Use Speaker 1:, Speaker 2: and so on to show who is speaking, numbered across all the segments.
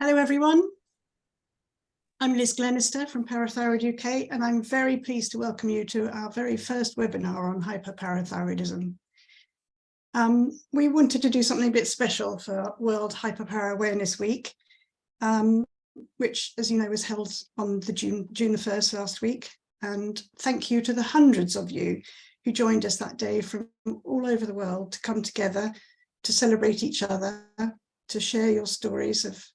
Speaker 1: Hello everyone, I'm Liz Glenister from Parathyroid UK and I'm very pleased to welcome you to our very first webinar on hypoparathyroidism. We wanted to do something a bit special for World Hypopara Awareness Week, which, as you know, was held on the June the 1st last week. And thank you to the hundreds of you who joined us that day from all over the world to come together to celebrate each other, to share your stories of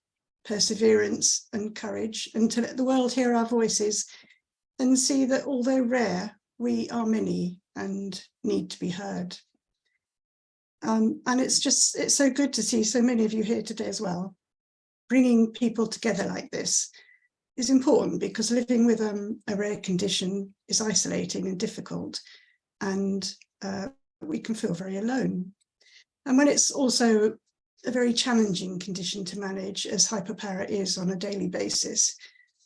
Speaker 1: perseverance and courage, and to let the world hear our voices and see that although rare, we are many and need to be heard. And it's so good to see so many of you here today as well. Bringing people together like this is important because living with a rare condition is isolating and difficult, and we can feel very alone. And when it's also a very challenging condition to manage, as hypopara is on a daily basis,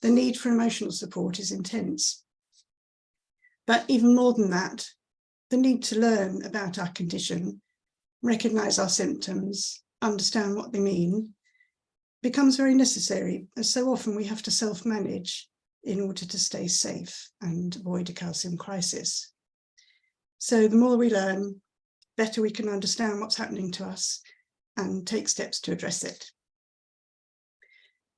Speaker 1: the need for emotional support is intense. But even more than that, the need to learn about our condition, recognise our symptoms, understand what they mean, becomes very necessary, as so often we have to self-manage in order to stay safe and avoid a calcium crisis. So the more we learn, the better we can understand what's happening to us and take steps to address it.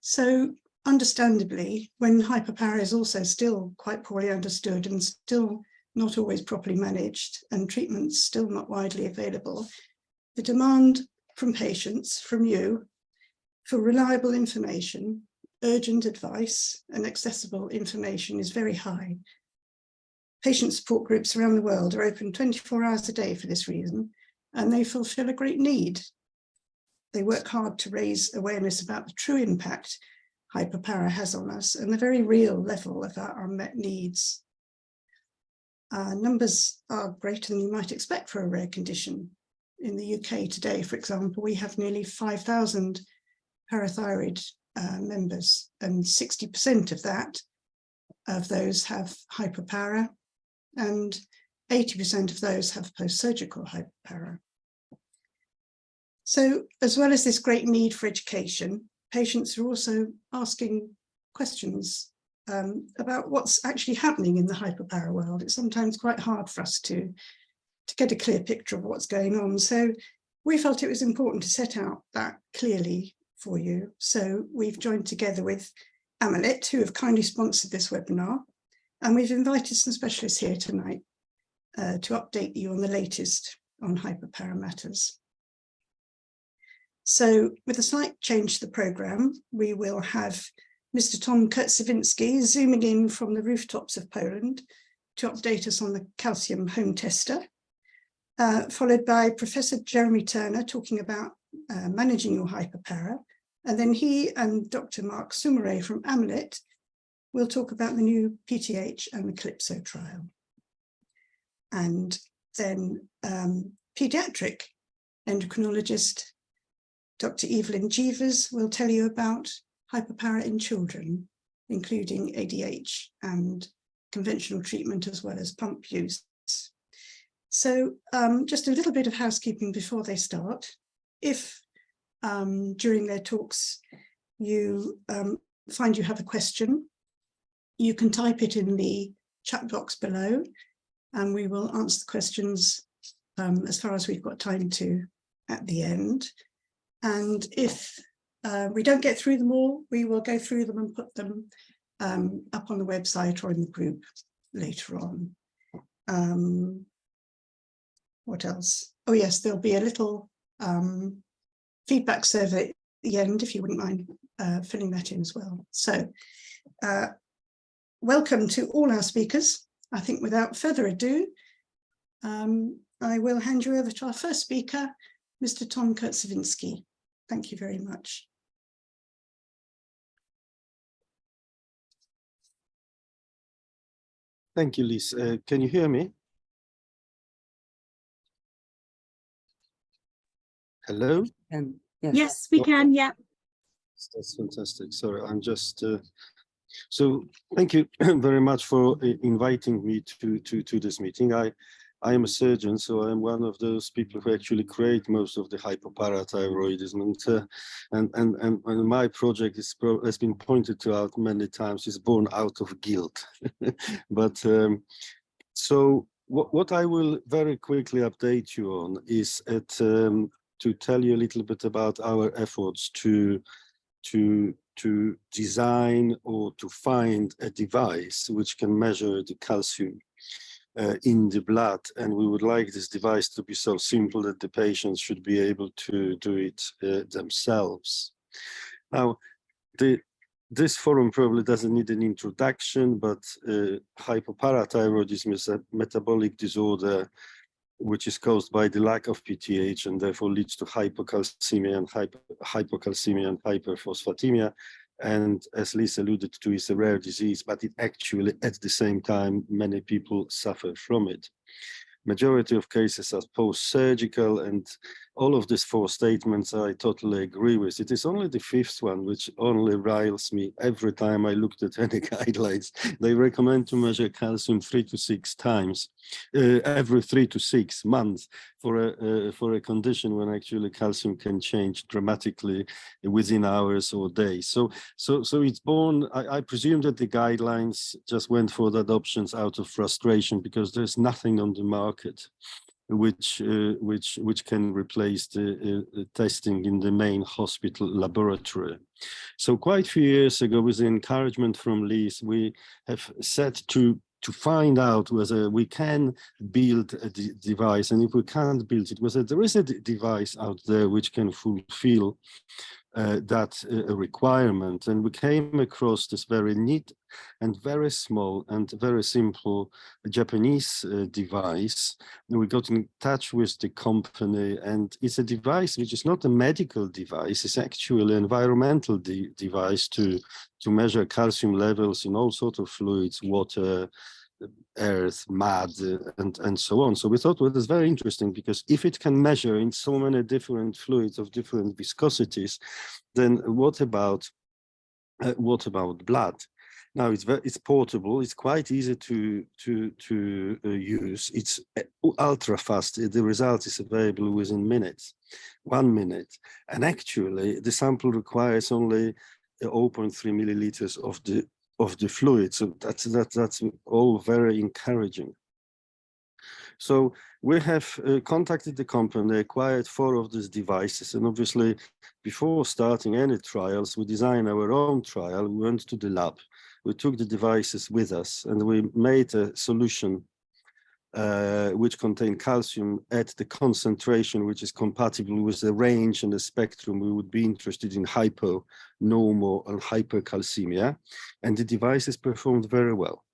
Speaker 1: So understandably, when hypopara is also still quite poorly understood and still not always properly managed and treatments still not widely available, the demand from patients, from you, for reliable information, urgent advice and accessible information is very high. Patient support groups around the world are open 24 hours a day for this reason, and they fulfill a great need. They work hard to raise awareness about the true impact hypopara has on us and the very real level of our unmet needs. Numbers are greater than you might expect for a rare condition. In the UK today, for example, we have nearly 5,000 parathyroid members, and 60% of those have hypopara, and 80% of those have post-surgical hypopara. So, as well as this great need for education, patients are also asking questions about what's actually happening in the hypopara world. It's sometimes quite hard for us to get a clear picture of what's going on. So we felt it was important to set out that clearly for you. So we've joined together with Amolyt, who have kindly sponsored this webinar, and we've invited some specialists here tonight to update you on the latest on hypopara matters. So with a slight change to the programme, we will have Mr. Tom Kurzawinski zooming in from the rooftops of Poland to update us on the calcium home tester, followed by Professor Jeremy Turner talking about managing your hypopara, and then he and Dr. Mark Sumeray from Amolyt will talk about the new PTH and the Calypso trial. And then paediatric endocrinologist Dr. Evelien Gevers will tell you about hypopara in children, including ADH and conventional treatment as well as pump use. So just a little bit of housekeeping before they start. If during their talks you find you have a question, you can type it in the chat box below and we will answer the questions as far as we've got time to at the end. And if we don't get through them all, we will go through them and put them up on the website or in the group later on. What else? Oh yes, there'll be a little feedback survey at the end, if you wouldn't mind filling that in as well. So welcome to all our speakers. I think without further ado, I will hand you over to our first speaker, Mr. Tom Kurzawinski. Thank you very much.
Speaker 2: Thank you, Liz. Can you hear me? Hello?
Speaker 3: Yes, we can, yeah.
Speaker 2: That's fantastic. Sorry, I'm just... so thank you very much for inviting me to this meeting. I am a surgeon, so I'm one of those people who actually create most of the hypoparathyroidism, and my project has been pointed out many times, is born out of guilt. But so what I will very quickly update you on is to tell you a little bit about our efforts to design or to find a device which can measure the calcium in the blood, and we would like this device to be so simple that the patients should be able to do it themselves. Now, this forum probably doesn't need an introduction, but hypoparathyroidism is a metabolic disorder which is caused by the lack of PTH and therefore leads to hypocalcemia and hyperphosphatemia. And as Liz alluded to, it's a rare disease, but it actually, at the same time, many people suffer from it. Majority of cases are post-surgical, and all of these 4 statements I totally agree with. It is only the 5th one which only riles me every time I looked at any guidelines. They recommend to measure calcium 3 to 6 times, every 3 to 6 months for a condition when actually calcium can change dramatically within hours or days. So it's born, I presume that the guidelines just went for that options out of frustration, because there's nothing on the market which can replace the testing in the main hospital laboratory. So quite a few years ago, with the encouragement from Liz, we have set to find out whether we can build a device, and if we can't build it, whether there is a device out there which can fulfill that requirement. And we came across this very neat and very small and very simple Japanese device. And we got in touch with the company, and it's a device which is not a medical device, it's actually an environmental device to measure calcium levels in all sorts of fluids, water, earth, mud, and so on. So we thought, well, that's very interesting, because if it can measure in so many different fluids of different viscosities, then what about blood? Now it's portable. It's quite easy to use. It's ultra fast. The result is available within minutes, 1 minute, and actually the sample requires only 0.3 milliliters of the fluid. So that's all very encouraging. So we have contacted the company, acquired 4 of these devices, and obviously before starting any trials, we designed our own trial. We went to the lab, we took the devices with us, and we made a solution which contain calcium at the concentration which is compatible with the range and the spectrum we would be interested in: hypo, normal, and hypercalcemia. And the devices performed very well,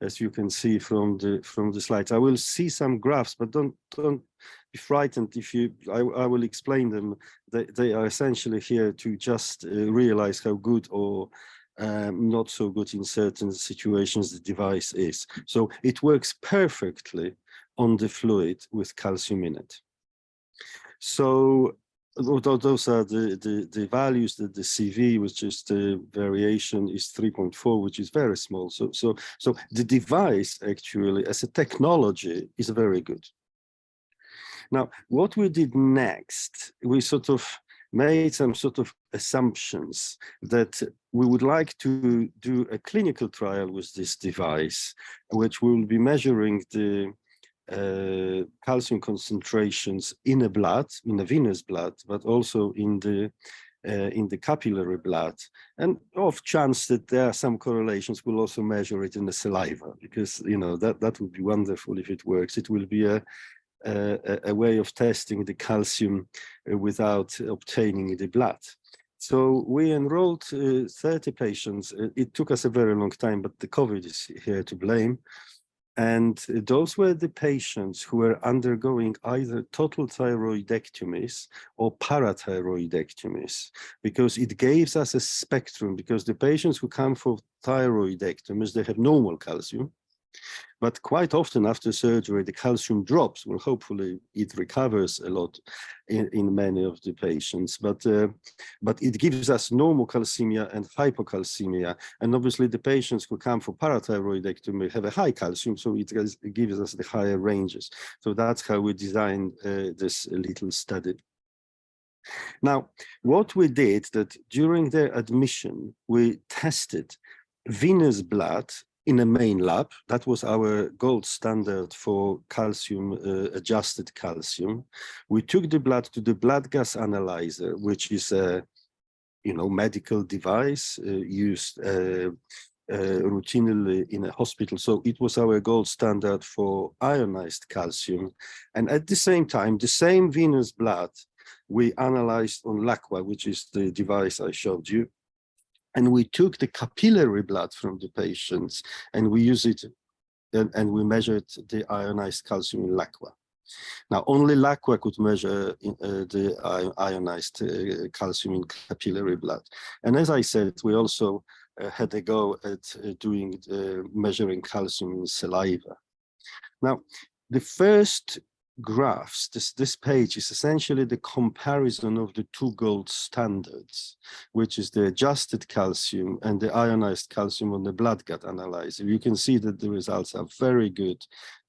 Speaker 2: as you can see from the slides. I will see some graphs, but don't be frightened if I will explain them. They are essentially here to just realize how good or not so good in certain situations the device is. So it works perfectly on the fluid with calcium in it. So those are the values. That the CV, which is the variation, is 3.4, which is very small. So the device actually, as a technology, is very good. Now, what we did next, we sort of made some sort of assumptions that we would like to do a clinical trial with this device, which will be measuring the calcium concentrations in a blood, in the venous blood, but also in the capillary blood. And off chance that there are some correlations, we'll also measure it in the saliva, because that would be wonderful if it works. It will be a way of testing the calcium without obtaining the blood. So we enrolled 30 patients. It took us a very long time, but the COVID is here to blame. And those were the patients who were undergoing either total thyroidectomies or parathyroidectomies, because it gives us a spectrum, because the patients who come for thyroidectomies, they have normal calcium. But quite often after surgery, the calcium drops. Well, hopefully it recovers a lot in many of the patients, but it gives us normocalcemia and hypocalcemia. And obviously the patients who come for parathyroidectomy have a high calcium, so it gives us the higher ranges. So that's how we designed this little study. Now, what we did that during their admission, we tested venous blood in a main lab. That was our gold standard for calcium, adjusted calcium. We took the blood to the blood gas analyzer, which is a medical device used routinely in a hospital. So it was our gold standard for ionized calcium. And at the same time, the same venous blood we analyzed on LACWA, which is the device I showed you. And we took the capillary blood from the patients and we used it and we measured the ionized calcium in LACWA. Now, only LACWA could measure the ionized calcium in capillary blood. And as I said, we also had a go at measuring calcium in saliva. Now, the first graphs, this page is essentially the comparison of the two gold standards, which is the adjusted calcium and the ionized calcium on the blood gut analyzer. You can see that the results are very good.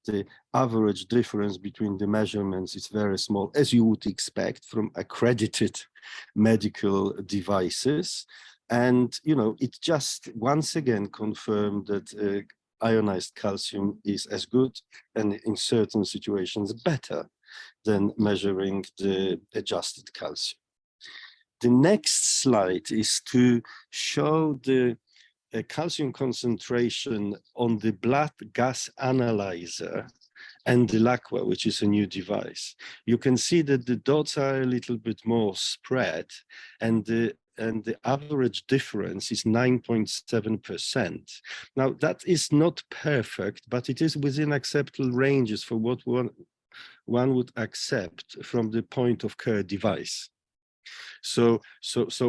Speaker 2: The average difference between the measurements is very small, as you would expect from accredited medical devices. And, it just once again confirmed that ionized calcium is as good and in certain situations better than measuring the adjusted calcium. The next slide is to show the calcium concentration on the blood gas analyzer and the LACWA, which is a new device. You can see that the dots are a little bit more spread, and the average difference is 9.7%. Now, that is not perfect, but it is within acceptable ranges for what one would accept from the point of care device. So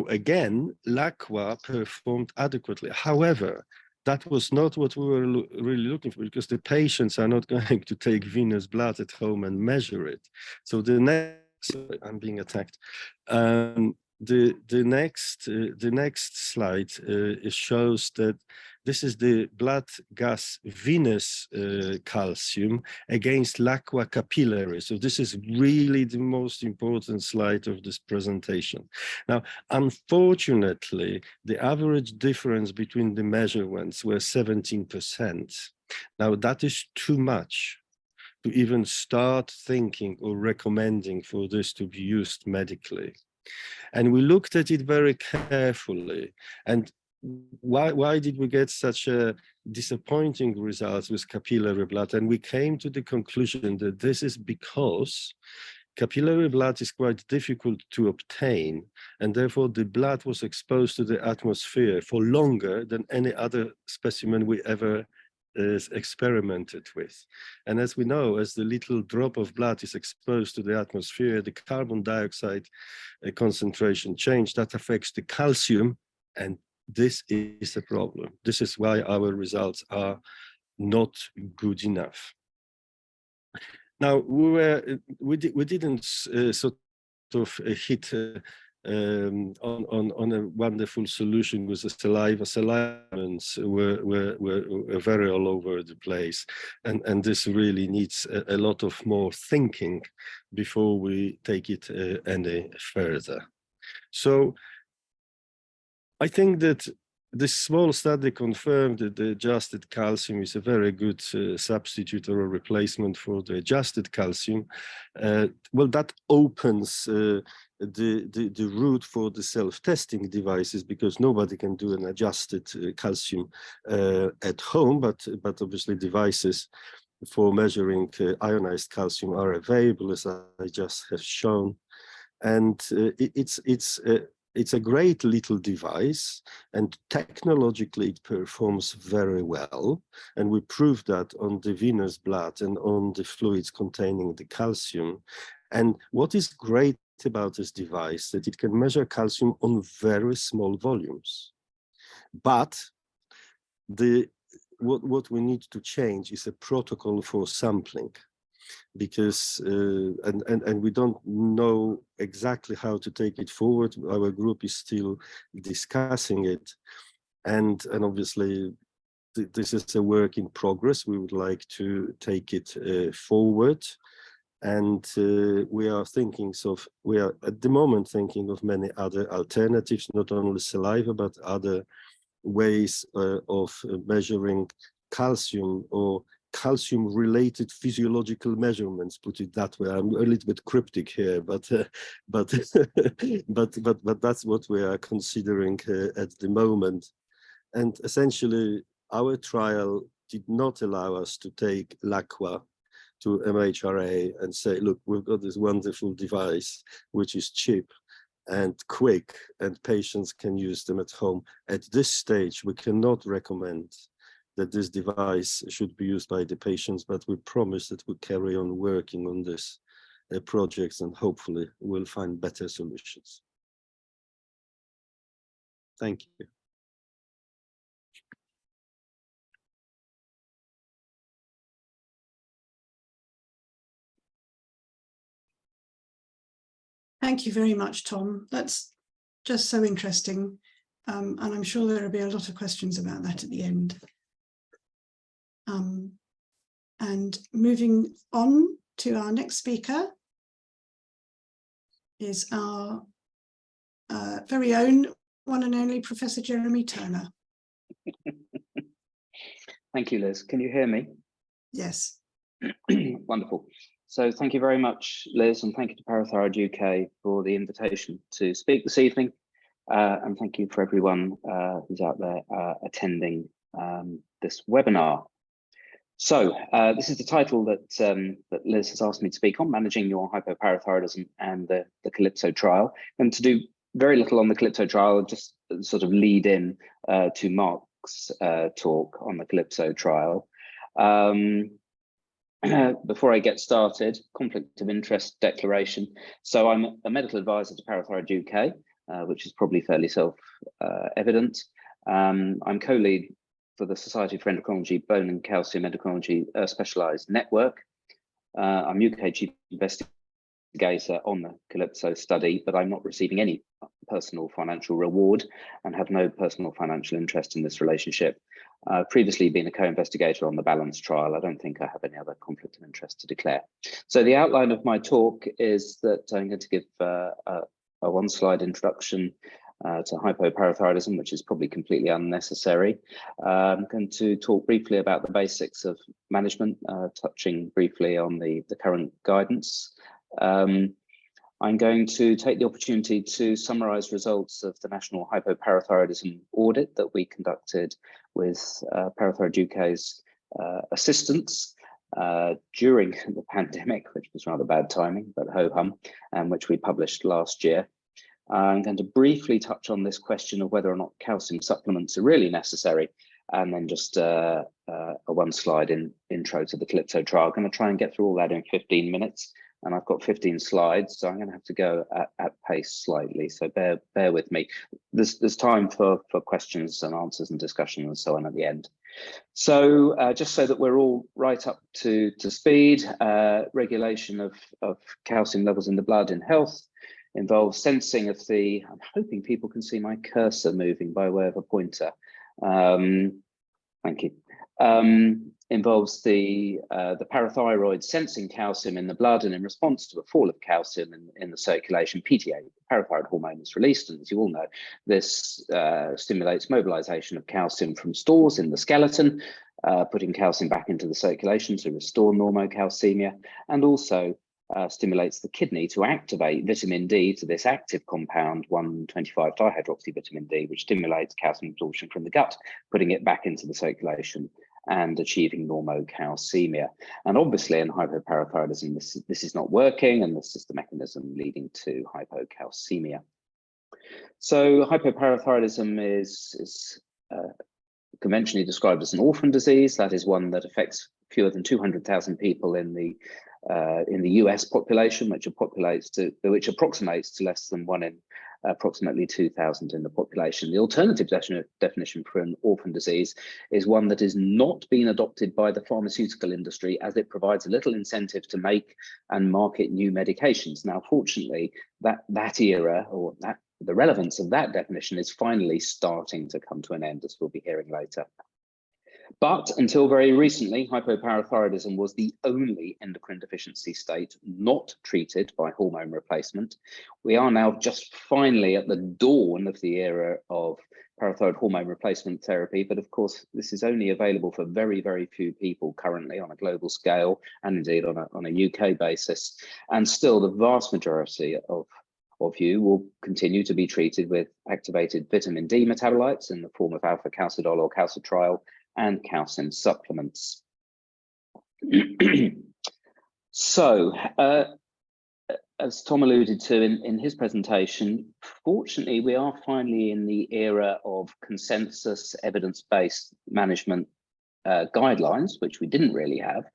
Speaker 2: again, LACWA performed adequately. However, that was not what we were really looking for, because the patients are not going to take venous blood at home and measure it. So the next, sorry, I'm being attacked. The next slide shows that this is the blood gas venous calcium against LACWA capillary. So this is really the most important slide of this presentation. Now, unfortunately, the average difference between the measurements were 17%. Now, that is too much to even start thinking or recommending for this to be used medically. And we looked at it very carefully. And why did we get such a disappointing results with capillary blood? And we came to the conclusion that this is because capillary blood is quite difficult to obtain, and therefore the blood was exposed to the atmosphere for longer than any other specimen we ever experimented with. And as we know, as the little drop of blood is exposed to the atmosphere, the carbon dioxide concentration change that affects the calcium, and this is a problem. This is why our results are not good enough. Now, we didn't sort of hit on a wonderful solution with the saliva. Salivans were very all over the place, and this really needs a lot of more thinking before we take it any further. So I think that this small study confirmed that the adjusted calcium is a very good substitute or a replacement for the adjusted calcium. Well, that opens the route for the self-testing devices, because nobody can do an adjusted calcium at home, but obviously devices for measuring ionized calcium are available, as I just have shown. And it's a great little device, and technologically it performs very well. And we proved that on the venous blood and on the fluids containing the calcium. And what is great about this device, that it can measure calcium on very small volumes. But the what we need to change is a protocol for sampling, because and we don't know exactly how to take it forward. Our group is still discussing it, and obviously this is a work in progress. We would like to take it forward, and we are at the moment thinking of many other alternatives, not only saliva but other ways of measuring calcium or calcium-related physiological measurements. Put it that way. I'm a little bit cryptic here, but that's what we are considering at the moment. And essentially, our trial did not allow us to take LACWA to MHRA and say, look, we've got this wonderful device, which is cheap and quick, and patients can use them at home. At this stage, we cannot recommend that this device should be used by the patients, but we promise that we'll carry on working on this projects, and hopefully we'll find better solutions. Thank you.
Speaker 1: Thank you very much, Tom. That's just so interesting. And I'm sure there will be a lot of questions about that at the end. And moving on to our next speaker is our very own one and only Professor Jeremy Turner.
Speaker 4: Thank you, Liz. Can you hear me?
Speaker 1: Yes.
Speaker 4: Wonderful. So thank you very much, Liz, and thank you to Parathyroid UK for the invitation to speak this evening. And thank you for everyone who's out there attending this webinar. So this is the title that, that Liz has asked me to speak on, Managing Your Hypoparathyroidism and the Calypso trial. And to do very little on the Calypso trial, just sort of lead in to Mark's talk on the Calypso trial. Before I get started, conflict of interest declaration. So I'm a medical advisor to Parathyroid UK, which is probably fairly self-evident. I'm co-lead for the Society for Endocrinology Bone and Calcium Endocrinology Specialised Network. I'm UK Chief Investigator on the Calypso study, but I'm not receiving any personal financial reward and have no personal financial interest in this relationship. I've previously been a co-investigator on the Balance trial. I don't think I have any other conflict of interest to declare. So the outline of my talk is that I'm going to give a one-slide introduction to hypoparathyroidism, which is probably completely unnecessary. I'm going to talk briefly about the basics of management, touching briefly on the current guidance. I'm going to take the opportunity to summarise results of the National Hypoparathyroidism audit that we conducted with Parathyroid UK's assistance during the pandemic, which was rather bad timing, but ho-hum, and which we published last year. I'm going to briefly touch on this question of whether or not calcium supplements are really necessary, and then just a one-slide intro to the Calypso trial. I'm going to try and get through all that in 15 minutes. And I've got 15 slides, so I'm going to have to go at pace slightly. So bear with me. There's time for questions and answers and discussion and so on at the end. So just so that we're all right up to speed, regulation of calcium levels in the blood in health involves sensing of the. I'm hoping people can see my cursor moving by way of a pointer. Thank you. Involves the parathyroid sensing calcium in the blood, and in response to a fall of calcium in the circulation, PTA, parathyroid hormone, is released. And as you all know, this stimulates mobilization of calcium from stores in the skeleton, putting calcium back into the circulation to restore normocalcemia, and also stimulates the kidney to activate vitamin D to this active compound 1,25-dihydroxyvitamin D, which stimulates calcium absorption from the gut, putting it back into the circulation and achieving normocalcemia. And obviously in hypoparathyroidism, this is not working, and this is the mechanism leading to hypocalcemia. So hypoparathyroidism is conventionally described as an orphan disease. That is one that affects fewer than 200,000 people in the US population, which approximates to less than 1 in approximately 2,000 in the population. The alternative definition for an orphan disease is one that is not being adopted by the pharmaceutical industry, as it provides a little incentive to make and market new medications. Now, fortunately, that era, or the relevance of that definition, is finally starting to come to an end, as we'll be hearing later. But until very recently, hypoparathyroidism was the only endocrine deficiency state not treated by hormone replacement. We are now just finally at the dawn of the era of parathyroid hormone replacement therapy, but of course this is only available for very, very few people currently on a global scale, and indeed on a UK basis. And still the vast majority of you will continue to be treated with activated vitamin D metabolites in the form of alpha calcidol or calcitriol and calcium supplements. So, as Tom alluded to in his presentation, fortunately, we are finally in the era of consensus evidence-based management guidelines, which we didn't really have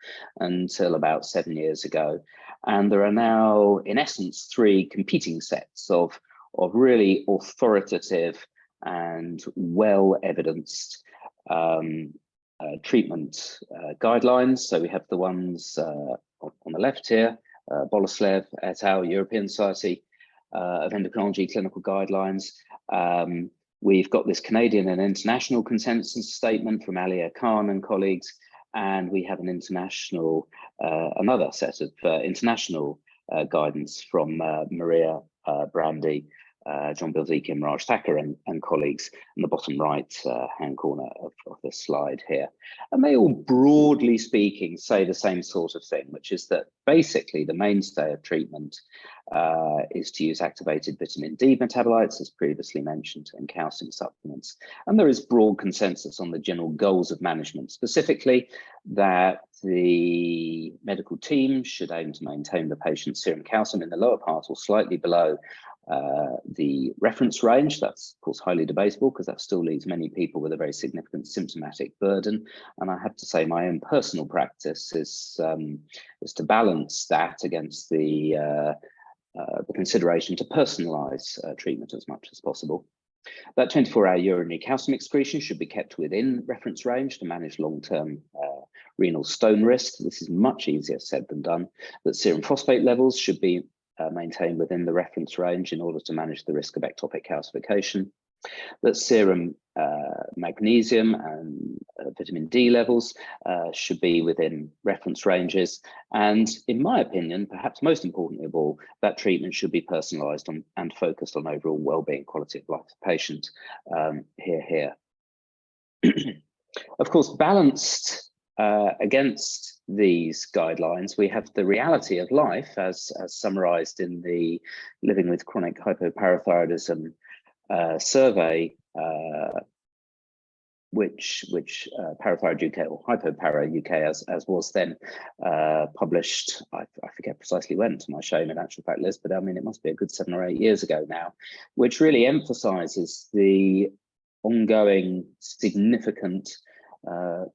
Speaker 4: until about 7 years ago. And there are now, in essence, 3 competing sets of really authoritative and well-evidenced treatment guidelines. So we have the ones on the left here, Boleslev et al., European Society of Endocrinology Clinical Guidelines. We've got this Canadian and international consensus statement from Alia Khan and colleagues, and we have an international, another set of international guidance from Maria Brandy, John Bilziki and Raj Thacker and colleagues in the bottom right hand corner of the slide here. And they all, broadly speaking, say the same sort of thing, which is that basically the mainstay of treatment is to use activated vitamin D metabolites, as previously mentioned, and calcium supplements. And there is broad consensus on the general goals of management, specifically that the medical team should aim to maintain the patient's serum calcium in the lower part or slightly below the reference range. That's of course highly debatable, because that still leaves many people with a very significant symptomatic burden. And I have to say my own personal practice is to balance that against the consideration to personalize treatment as much as possible. That 24-hour urinary calcium excretion should be kept within reference range to manage long-term renal stone risk. This is much easier said than done. That serum phosphate levels should be maintained within the reference range in order to manage the risk of ectopic calcification. That serum magnesium and vitamin D levels should be within reference ranges. And in my opinion, perhaps most importantly of all, that treatment should be personalized and focused on overall well-being, quality of life of the patient. Here. Of course, balanced against these guidelines, we have the reality of life as summarized in the Living with Chronic Hypoparathyroidism survey, which Parathyroid UK, or Hypopara UK as was then published, I forget precisely when, to my shame in actual fact, Liz, but I mean it must be a good 7 or 8 years ago now, which really emphasizes the ongoing significant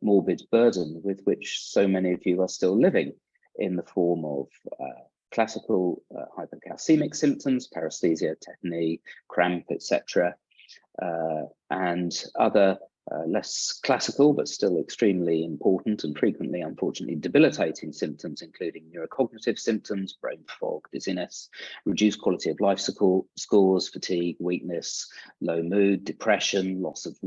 Speaker 4: morbid burden with which so many of you are still living, in the form of classical hypocalcemic symptoms, paresthesia, tetany, cramp, etc., and other less classical but still extremely important and frequently, unfortunately, debilitating symptoms, including neurocognitive symptoms, brain fog, dizziness, reduced quality of life scores, fatigue, weakness, low mood, depression, loss of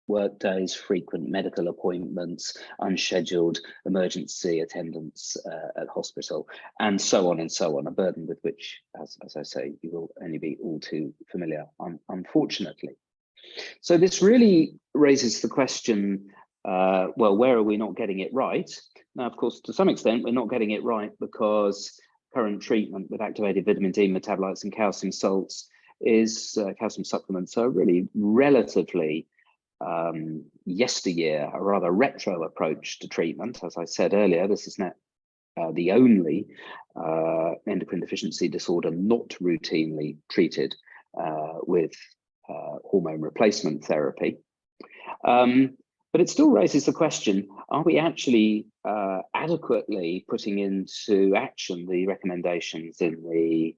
Speaker 4: work days, frequent medical appointments, unscheduled emergency attendance at hospital, and so on and so on, a burden with which, as I say, you will only be all too familiar, unfortunately. So this really raises the question, well, where are we not getting it right? Now, of course, to some extent, we're not getting it right because current treatment with activated vitamin D metabolites and calcium salts is, calcium supplements are really relatively yesteryear, a rather retro approach to treatment. As I said earlier, this is not the only endocrine deficiency disorder not routinely treated with hormone replacement therapy. But it still raises the question, are we actually adequately putting into action the recommendations in the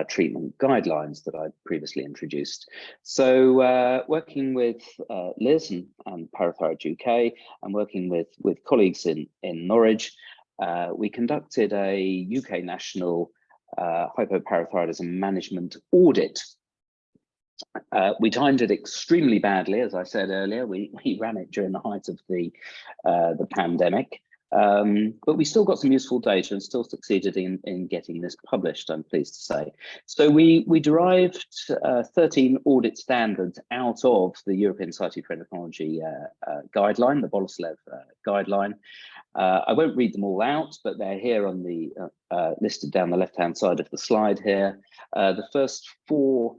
Speaker 4: treatment guidelines that I previously introduced? So working with Liz and Parathyroid UK and working with colleagues in Norwich, we conducted a UK national hypoparathyroidism management audit. We timed it extremely badly, as I said earlier. We ran it during the height of the pandemic, but we still got some useful data and still succeeded in getting this published, I'm pleased to say. So we derived 13 audit standards out of the European Society of Endocrinology guideline, the Boleslev guideline. I won't read them all out, but they're here on the listed down the left-hand side of the slide here. The first 4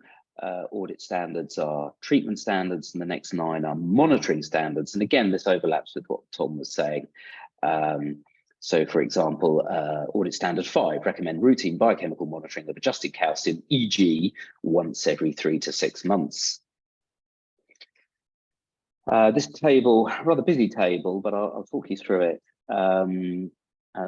Speaker 4: audit standards are treatment standards, and the next 9 are monitoring standards. And again, this overlaps with what Tom was saying. So for example, audit standard 5, recommend routine biochemical monitoring of adjusted calcium, e.g. once every 3 to 6 months. This table, rather busy table, but I'll talk you through it.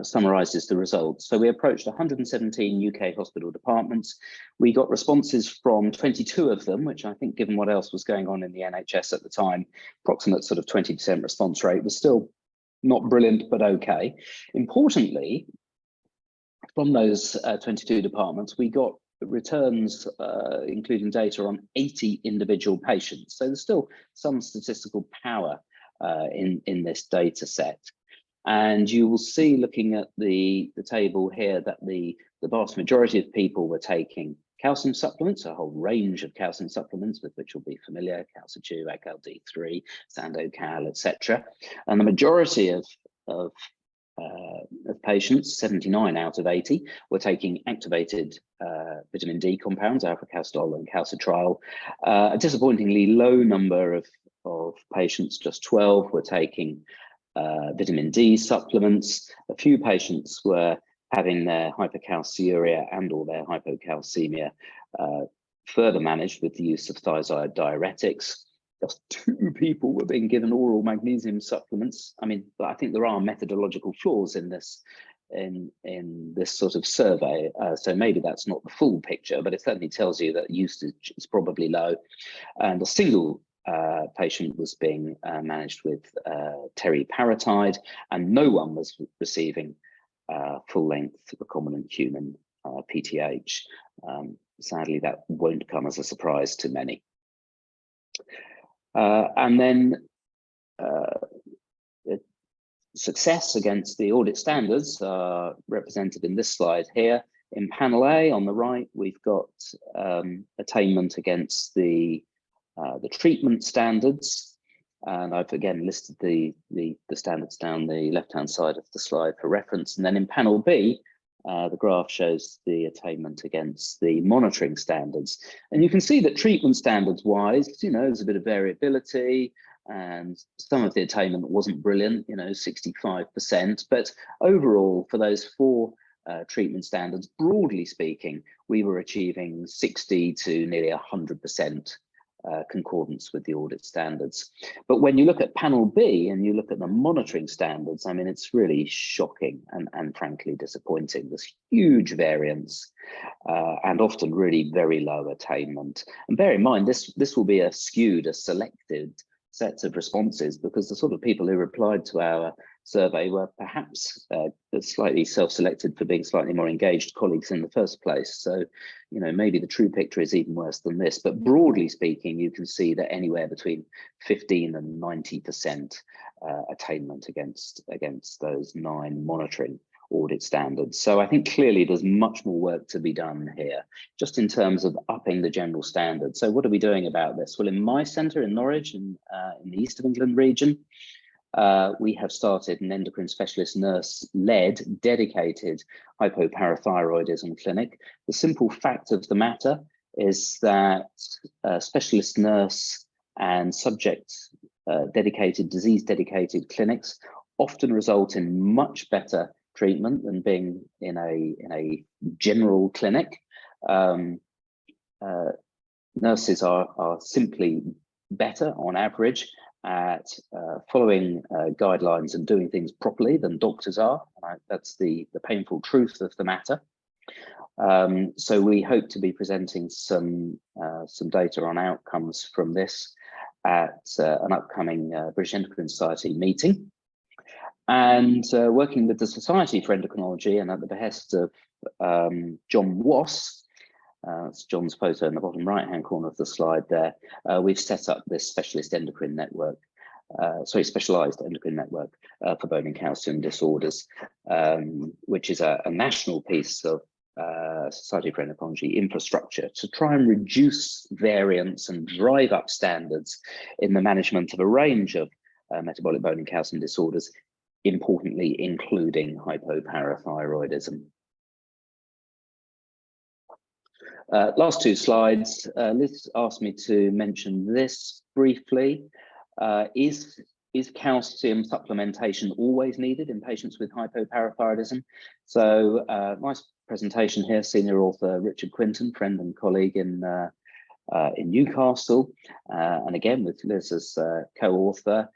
Speaker 4: Summarizes the results. So we approached 117 UK hospital departments. We got responses from 22 of them, which I think, given what else was going on in the NHS at the time, approximate sort of 20% response rate was still not brilliant, but okay. Importantly, from those 22 departments, we got returns, including data on 80 individual patients. So there's still some statistical power in this data set. And you will see, looking at the table here, that the vast majority of people were taking calcium supplements, a whole range of calcium supplements with which you'll be familiar, Calcium, AcalD3, Sandocal, etc. And the majority of patients, 79 out of 80, were taking activated vitamin D compounds, alpha-calcidol and calcitriol. A disappointingly low number of patients, just 12, were taking vitamin D supplements. A few patients were having their hypercalciuria and or their hypocalcemia further managed with the use of thiazide diuretics. Just 2 people were being given oral magnesium supplements. I mean, I think there are methodological flaws in this sort of survey, so maybe that's not the full picture, but it certainly tells you that usage is probably low. And a single patient was being managed with teriparatide, and no one was receiving full-length recombinant human PTH. Sadly, that won't come as a surprise to many. And then success against the audit standards are represented in this slide here. In panel A on the right, we've got attainment against the treatment standards, and I've again listed the standards down the left-hand side of the slide for reference. And then in panel B, the graph shows the attainment against the monitoring standards. And you can see that treatment standards wise, there's a bit of variability, and some of the attainment wasn't brilliant, 65%. But overall, for those 4 treatment standards, broadly speaking, we were achieving 60 to nearly 100% concordance with the audit standards. But when you look at panel B and you look at the monitoring standards, I mean, it's really shocking and frankly disappointing. There's huge variance and often really very low attainment. And bear in mind, this will be a selected set of responses, because the sort of people who replied to our survey were perhaps slightly self-selected for being slightly more engaged colleagues in the first place. So, maybe the true picture is even worse than this. But broadly speaking, you can see that anywhere between 15 and 90% attainment against those 9 monitoring audit standards. So I think clearly there's much more work to be done here, just in terms of upping the general standard. So what are we doing about this? Well, in my centre in Norwich, in the East of England region, we have started an endocrine specialist nurse-led dedicated hypoparathyroidism clinic. The simple fact of the matter is that specialist nurse and subject disease-dedicated clinics often result in much better treatment than being in a general clinic. Nurses are simply better on average, at following guidelines and doing things properly than doctors are. That's the painful truth of the matter. So we hope to be presenting some data on outcomes from this at an upcoming British Endocrine Society meeting. And working with the Society for Endocrinology and at the behest of John Wass, that's John's photo in the bottom right-hand corner of the slide there, we've set up this specialised endocrine network for bone and calcium disorders, which is a national piece of Society for Endocrinology infrastructure to try and reduce variance and drive up standards in the management of a range of metabolic bone and calcium disorders, importantly including hypoparathyroidism. Last two slides. Liz asked me to mention this briefly. Is calcium supplementation always needed in patients with hypoparathyroidism? So nice presentation here, senior author Richard Quinton, friend and colleague in Newcastle, and again with Liz as co-author.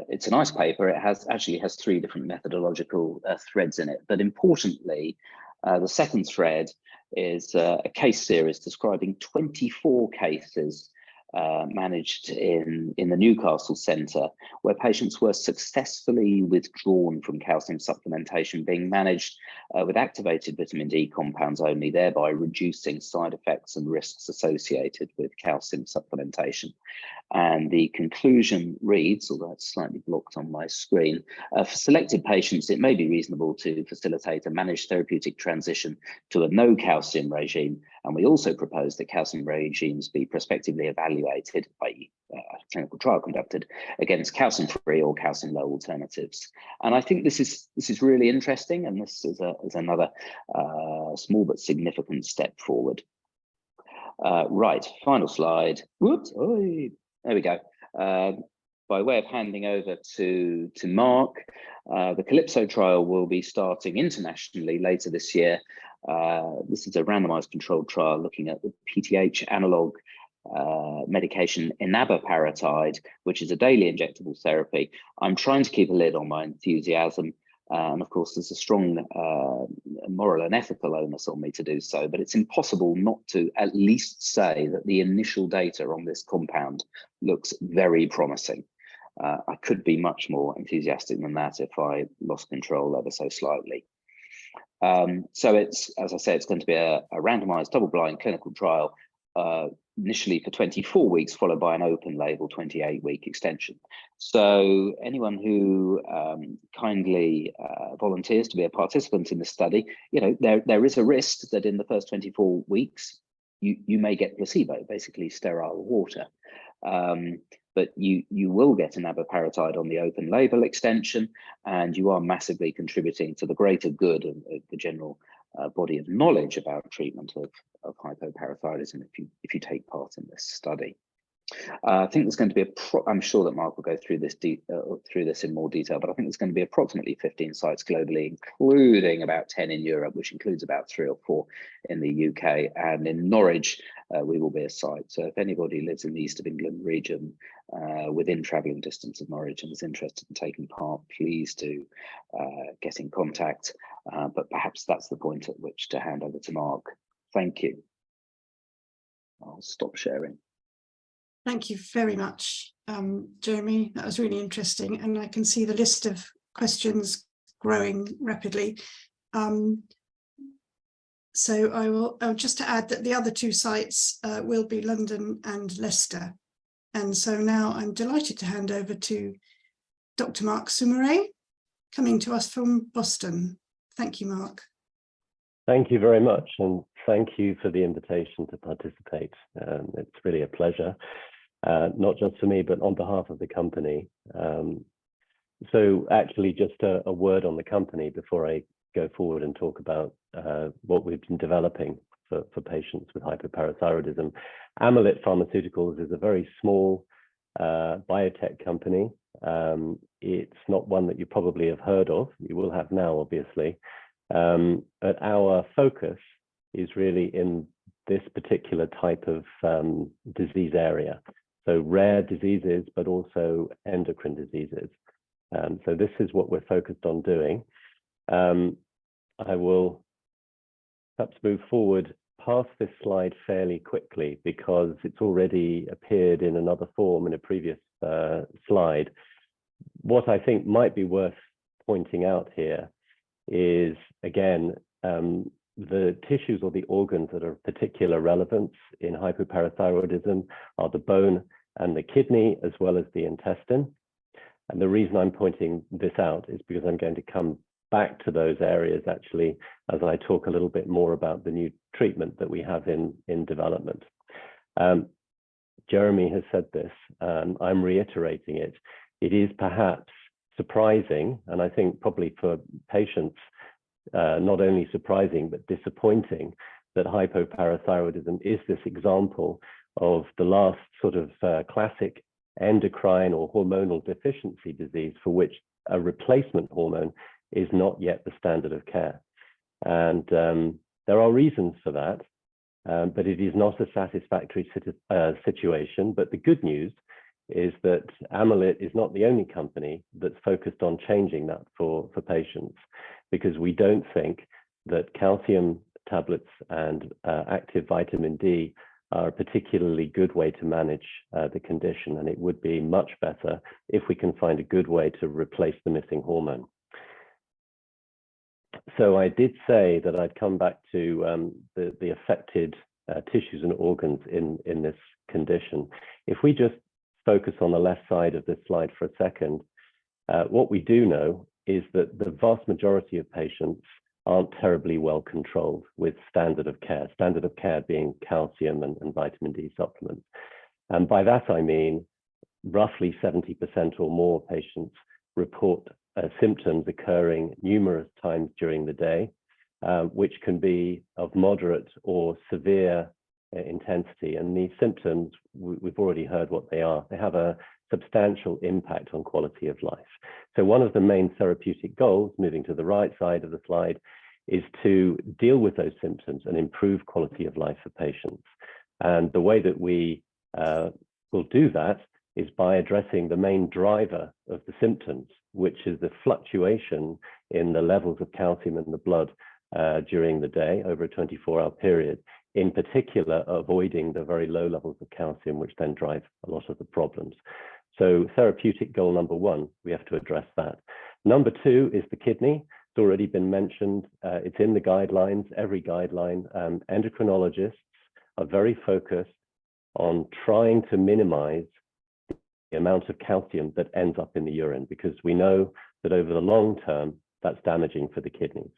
Speaker 4: It's a nice paper. It actually has three different methodological threads in it, but importantly, the second thread is a case series describing 24 cases managed in the Newcastle Centre, where patients were successfully withdrawn from calcium supplementation, being managed with activated vitamin D compounds only, thereby reducing side effects and risks associated with calcium supplementation. And the conclusion reads, although it's slightly blocked on my screen, for selected patients, it may be reasonable to facilitate a managed therapeutic transition to a no calcium regime. And we also propose that calcium regimes be prospectively evaluated, i.e. a clinical trial conducted against calcium-free or calcium-low alternatives. And I think this is really interesting, and this is another small but significant step forward. Right, final slide. Whoops, there we go. By way of handing over to Mark, the Calypso trial will be starting internationally later this year. This is a randomized controlled trial looking at the PTH analog medication eneboparatide, which is a daily injectable therapy. I'm trying to keep a lid on my enthusiasm. And of course, there's a strong moral and ethical onus on me to do so, but it's impossible not to at least say that the initial data on this compound looks very promising. I could be much more enthusiastic than that if I lost control ever so slightly. So it's, as I say, it's going to be a randomized double-blind clinical trial, initially for 24 weeks, followed by an open label 28-week extension. So anyone who kindly volunteers to be a participant in the study, you know, there is a risk that in the first 24 weeks, you may get placebo, basically sterile water. But you will get an eneboparatide on the open label extension, and you are massively contributing to the greater good of the general body of knowledge about treatment of hypoparathyroidism if you take part in this study. I think there's going to be I'm sure that Mark will go through this in more detail, but I think there's going to be approximately 15 sites globally, including about 10 in Europe, which includes about 3 or 4 in the UK, and in Norwich we will be a site. So if anybody lives in the East of England region within travelling distance of Norwich and is interested in taking part, please do get in contact. But perhaps that's the point at which to hand over to Mark. Thank you. I'll stop sharing.
Speaker 1: Thank you very much, Jeremy. That was really interesting, and I can see the list of questions growing rapidly. So I'll just to add that the other 2 sites will be London and Leicester. And so now I'm delighted to hand over to Dr. Mark Sumeray, coming to us from Boston. Thank you, Mark.
Speaker 5: Thank you very much, and thank you for the invitation to participate. It's really a pleasure, not just for me, but on behalf of the company. So actually just a word on the company before I go forward and talk about what we've been developing for patients with hypoparathyroidism. Amolyt Pharmaceuticals is a very small biotech company. It's not one that you probably have heard of. You will have now, obviously. But our focus is really in this particular type of disease area. so rare diseases, but also endocrine diseases. So this is what we're focused on doing. I will perhaps move forward past this slide fairly quickly because it's already appeared in another form in a previous slide. What I think might be worth pointing out here is, again, the tissues or the organs that are of particular relevance in hypoparathyroidism are the bone and the kidney, as well as the intestine. And the reason I'm pointing this out is because I'm going to come back to those areas actually as I talk a little bit more about the new treatment that we have in development. Jeremy has said this, I'm reiterating it. It is perhaps surprising, and I think probably for patients, not only surprising, but disappointing that hypoparathyroidism is this example of the last sort of classic endocrine or hormonal deficiency disease for which a replacement hormone is not yet the standard of care. And there are reasons for that, but it is not a satisfactory situation. But the good news is that Amolyt is not the only company that's focused on changing that for patients, because we don't think that calcium tablets and active vitamin D are a particularly good way to manage the condition, and it would be much better if we can find a good way to replace the missing hormone. So I did say that I'd come back to the affected tissues and organs in this condition. If we just focus on the left side of this slide for a second, what we do know is that the vast majority of patients aren't terribly well controlled with standard of care being calcium and vitamin D supplements. And by that, I mean roughly 70% or more patients report symptoms occurring numerous times during the day, which can be of moderate or severe intensity. And these symptoms, we've already heard what they are. They have a substantial impact on quality of life. So one of the main therapeutic goals, moving to the right side of the slide, is to deal with those symptoms and improve quality of life for patients. And the way that we will do that is by addressing the main driver of the symptoms, which is the fluctuation in the levels of calcium in the blood during the day over a 24-hour period, in particular avoiding the very low levels of calcium, which then drive a lot of the problems. So therapeutic goal number one, we have to address that. Number two is the kidney. It's already been mentioned. It's in the guidelines, every guideline. Endocrinologists are very focused on trying to minimize the amount of calcium that ends up in the urine, because we know that over the long term, that's damaging for the kidneys.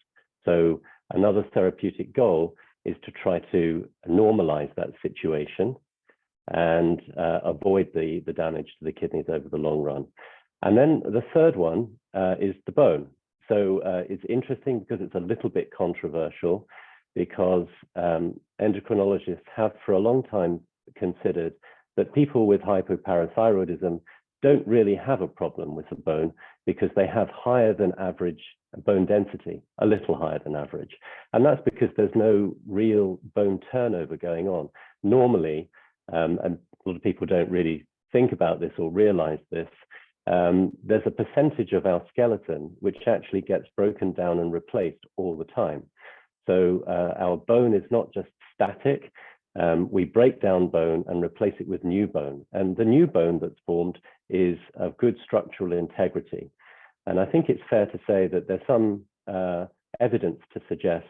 Speaker 5: So another therapeutic goal is to try to normalize that situation and avoid the damage to the kidneys over the long run. And then the third one is the bone. So it's interesting because it's a little bit controversial, because endocrinologists have for a long time considered that people with hypoparathyroidism don't really have a problem with the bone because they have higher than average bone density, a little higher than average. And that's because there's no real bone turnover going on. Normally, and a lot of people don't really think about this or realize this, there's a percentage of our skeleton which actually gets broken down and replaced all the time. So our bone is not just static. We break down bone and replace it with new bone. And the new bone that's formed is of good structural integrity. And I think it's fair to say that there's some evidence to suggest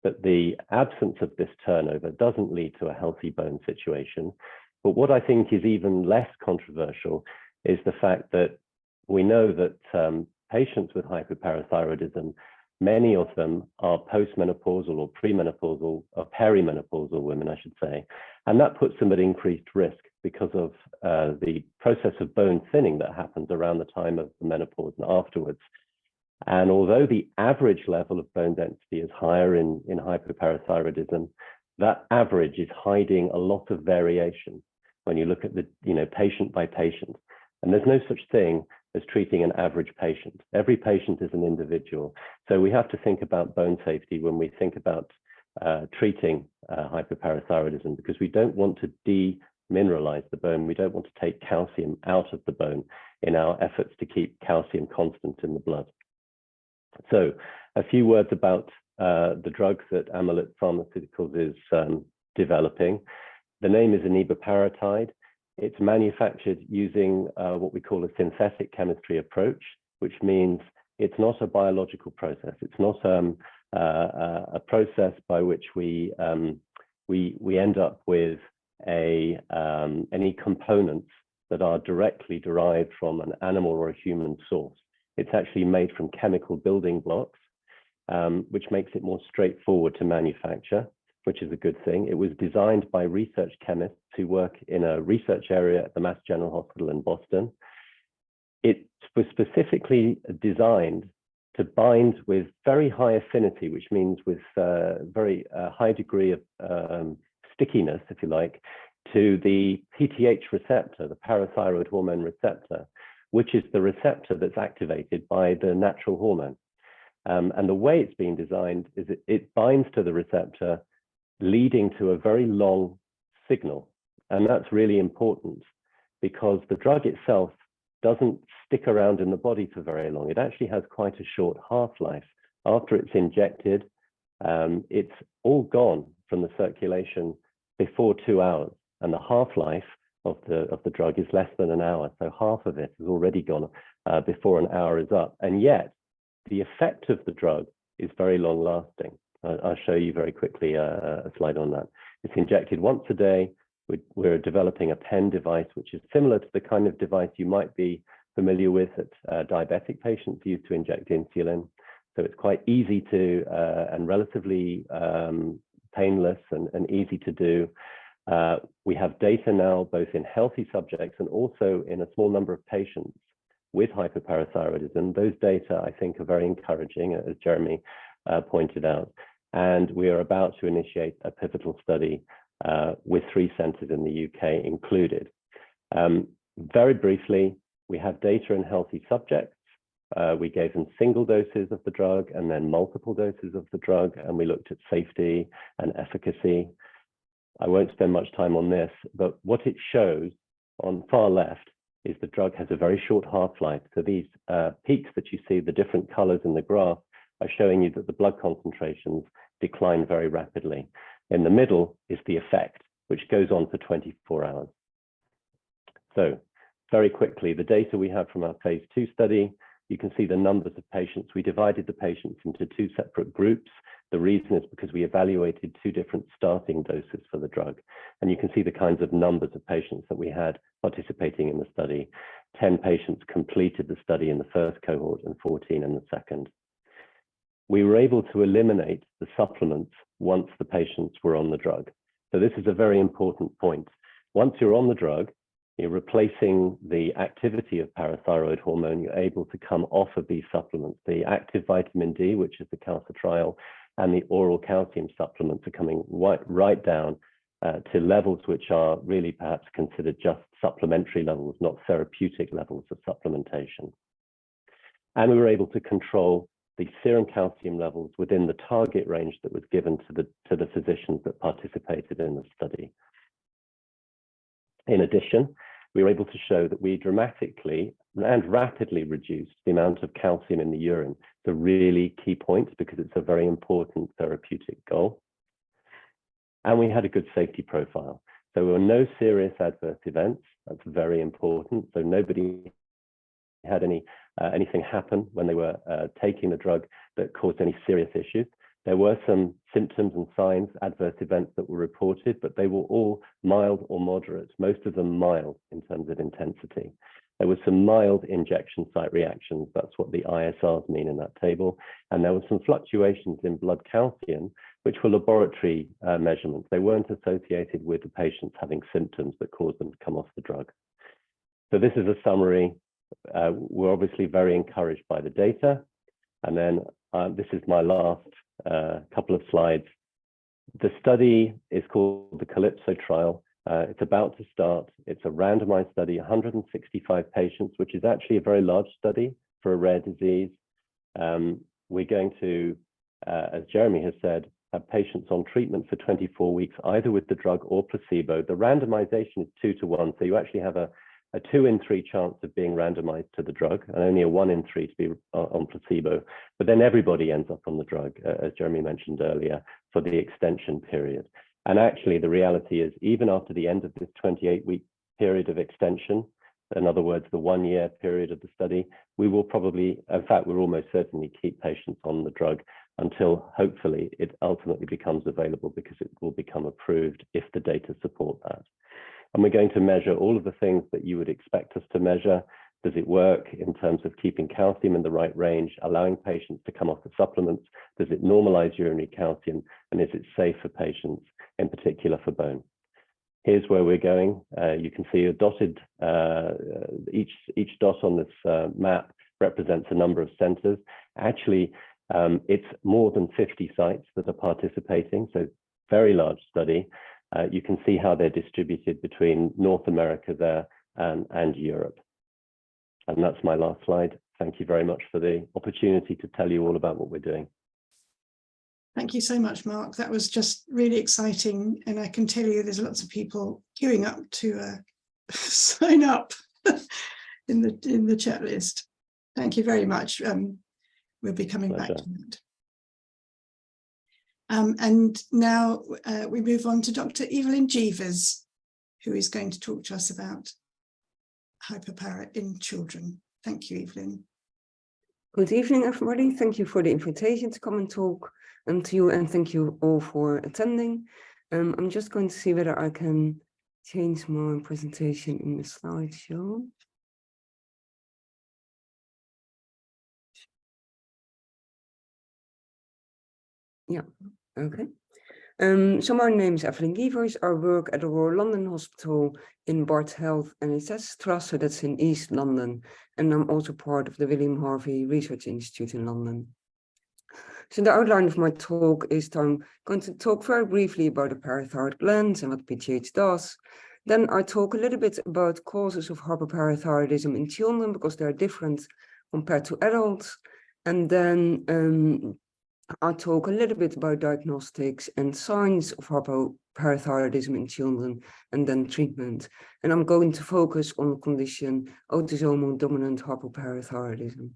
Speaker 5: that the absence of this turnover doesn't lead to a healthy bone situation. But what I think is even less controversial is the fact that we know that patients with hypoparathyroidism, many of them are postmenopausal or premenopausal or perimenopausal women, I should say. And that puts them at increased risk because of the process of bone thinning that happens around the time of the menopause and afterwards. And although the average level of bone density is higher in hypoparathyroidism, that average is hiding a lot of variation when you look at the patient by patient. And there's no such thing as treating an average patient. Every patient is an individual. So we have to think about bone safety when we think about treating hypoparathyroidism, because we don't want to mineralize the bone. We don't want to take calcium out of the bone in our efforts to keep calcium constant in the blood. So a few words about the drugs that Amolyt Pharmaceuticals is developing. The name is eneboparatide. It's manufactured using what we call a synthetic chemistry approach, which means it's not a biological process. It's not a process by which we end up with any components that are directly derived from an animal or a human source. It's actually made from chemical building blocks, which makes it more straightforward to manufacture, which is a good thing. It was designed by research chemists who work in a research area at the Mass General Hospital in Boston. It was specifically designed to bind with very high affinity, which means with very high degree of stickiness, if you like, to the PTH receptor, the parathyroid hormone receptor, which is the receptor that's activated by the natural hormone. And the way it's being designed is it binds to the receptor, leading to a very long signal. And that's really important because the drug itself doesn't stick around in the body for very long. It actually has quite a short half-life. After it's injected, it's all gone from the circulation before 2 hours, and the half-life of the drug is less than an hour. So half of it is already gone before an hour is up. And yet the effect of the drug is very long lasting. I'll show you very quickly a slide on that. It's injected once a day. We're developing a pen device, which is similar to the kind of device you might be familiar with that diabetic patients use to inject insulin. So it's quite easy to and relatively painless and easy to do. We have data now both in healthy subjects and also in a small number of patients with hypoparathyroidism. Those data, I think, are very encouraging, as Jeremy pointed out. And we are about to initiate a pivotal study with 3 centers in the UK included. Very briefly, we have data in healthy subjects. We gave them single doses of the drug and then multiple doses of the drug, and we looked at safety and efficacy. I won't spend much time on this, but what it shows on far left is the drug has a very short half-life. So these peaks that you see, the different colors in the graph, are showing you that the blood concentrations decline very rapidly. In the middle is the effect, which goes on for 24 hours. So very quickly, the data we have from our phase 2 study, you can see the numbers of patients. We divided the patients into 2 separate groups. The reason is because we evaluated 2 different starting doses for the drug. And you can see the kinds of numbers of patients that we had participating in the study. 10 patients completed the study in the first cohort and 14 in the second. We were able to eliminate the supplements once the patients were on the drug. So this is a very important point. Once you're on the drug, you're replacing the activity of parathyroid hormone, you're able to come off of these supplements. The active vitamin D, which is the calcitriol, and the oral calcium supplements are coming right down to levels which are really perhaps considered just supplementary levels, not therapeutic levels of supplementation. And we were able to control the serum calcium levels within the target range that was given to the physicians that participated in the study. In addition, we were able to show that we dramatically and rapidly reduced the amount of calcium in the urine. It's a really key point because it's a very important therapeutic goal. And we had a good safety profile. So there were no serious adverse events. That's very important. So nobody had anything happen when they were taking the drug that caused any serious issues. There were some symptoms and signs, adverse events that were reported, but they were all mild or moderate, most of them mild in terms of intensity. There were some mild injection site reactions. That's what the ISRs mean in that table. And there were some fluctuations in blood calcium, which were laboratory measurements. They weren't associated with the patients having symptoms that caused them to come off the drug. So this is a summary. We're obviously very encouraged by the data. And then this is my last couple of slides. The study is called the Calypso trial. It's about to start. It's a randomized study, 165 patients, which is actually a very large study for a rare disease. We're going to, as Jeremy has said, have patients on treatment for 24 weeks, either with the drug or placebo. The randomization is 2 to 1. So you actually have a 2 in 3 chance of being randomized to the drug and only a 1 in 3 to be on placebo. But then everybody ends up on the drug, as Jeremy mentioned earlier, for the extension period. And actually, the reality is, even after the end of this 28-week period of extension, in other words, the 1-year period of the study, we will probably, in fact, we'll almost certainly keep patients on the drug until hopefully it ultimately becomes available, because it will become approved if the data support that. And we're going to measure all of the things that you would expect us to measure. Does it work in terms of keeping calcium in the right range, allowing patients to come off the supplements? Does it normalize urinary calcium? And is it safe for patients, in particular for bone? Here's where we're going. You can see a dotted, each dot on this map represents a number of centers. Actually, it's more than 50 sites that are participating, so very large study. You can see how they're distributed between North America there and Europe. And that's my last slide. Thank you very much for the opportunity to tell you all about what we're doing.
Speaker 1: Thank you so much, Mark. That was just really exciting. And I can tell you there's lots of people queuing up to sign up in the chat list. Thank you very much. We'll be coming back to that. And now we move on to Dr. Evelien Gevers, who is going to talk to us about Hypopara in children. Thank you, Evelien.
Speaker 6: Good evening, everybody. Thank you for the invitation to come and talk to you, and thank you all for attending. I'm just going to see whether I can change my presentation in the slideshow. Yeah, okay. So my name is Evelien Gevers. I work at the Royal London Hospital in Bard Health NHS Trust, so that's in East London. And I'm also part of the William Harvey Research Institute in London. So the outline of my talk is that I'm going to talk very briefly about the parathyroid glands and what PTH does. Then I talk a little bit about causes of hypoparathyroidism in children, because they're different compared to adults. And then I'll talk a little bit about diagnostics and signs of hypoparathyroidism in children, and then treatment. And I'm going to focus on the condition autosomal dominant hypoparathyroidism.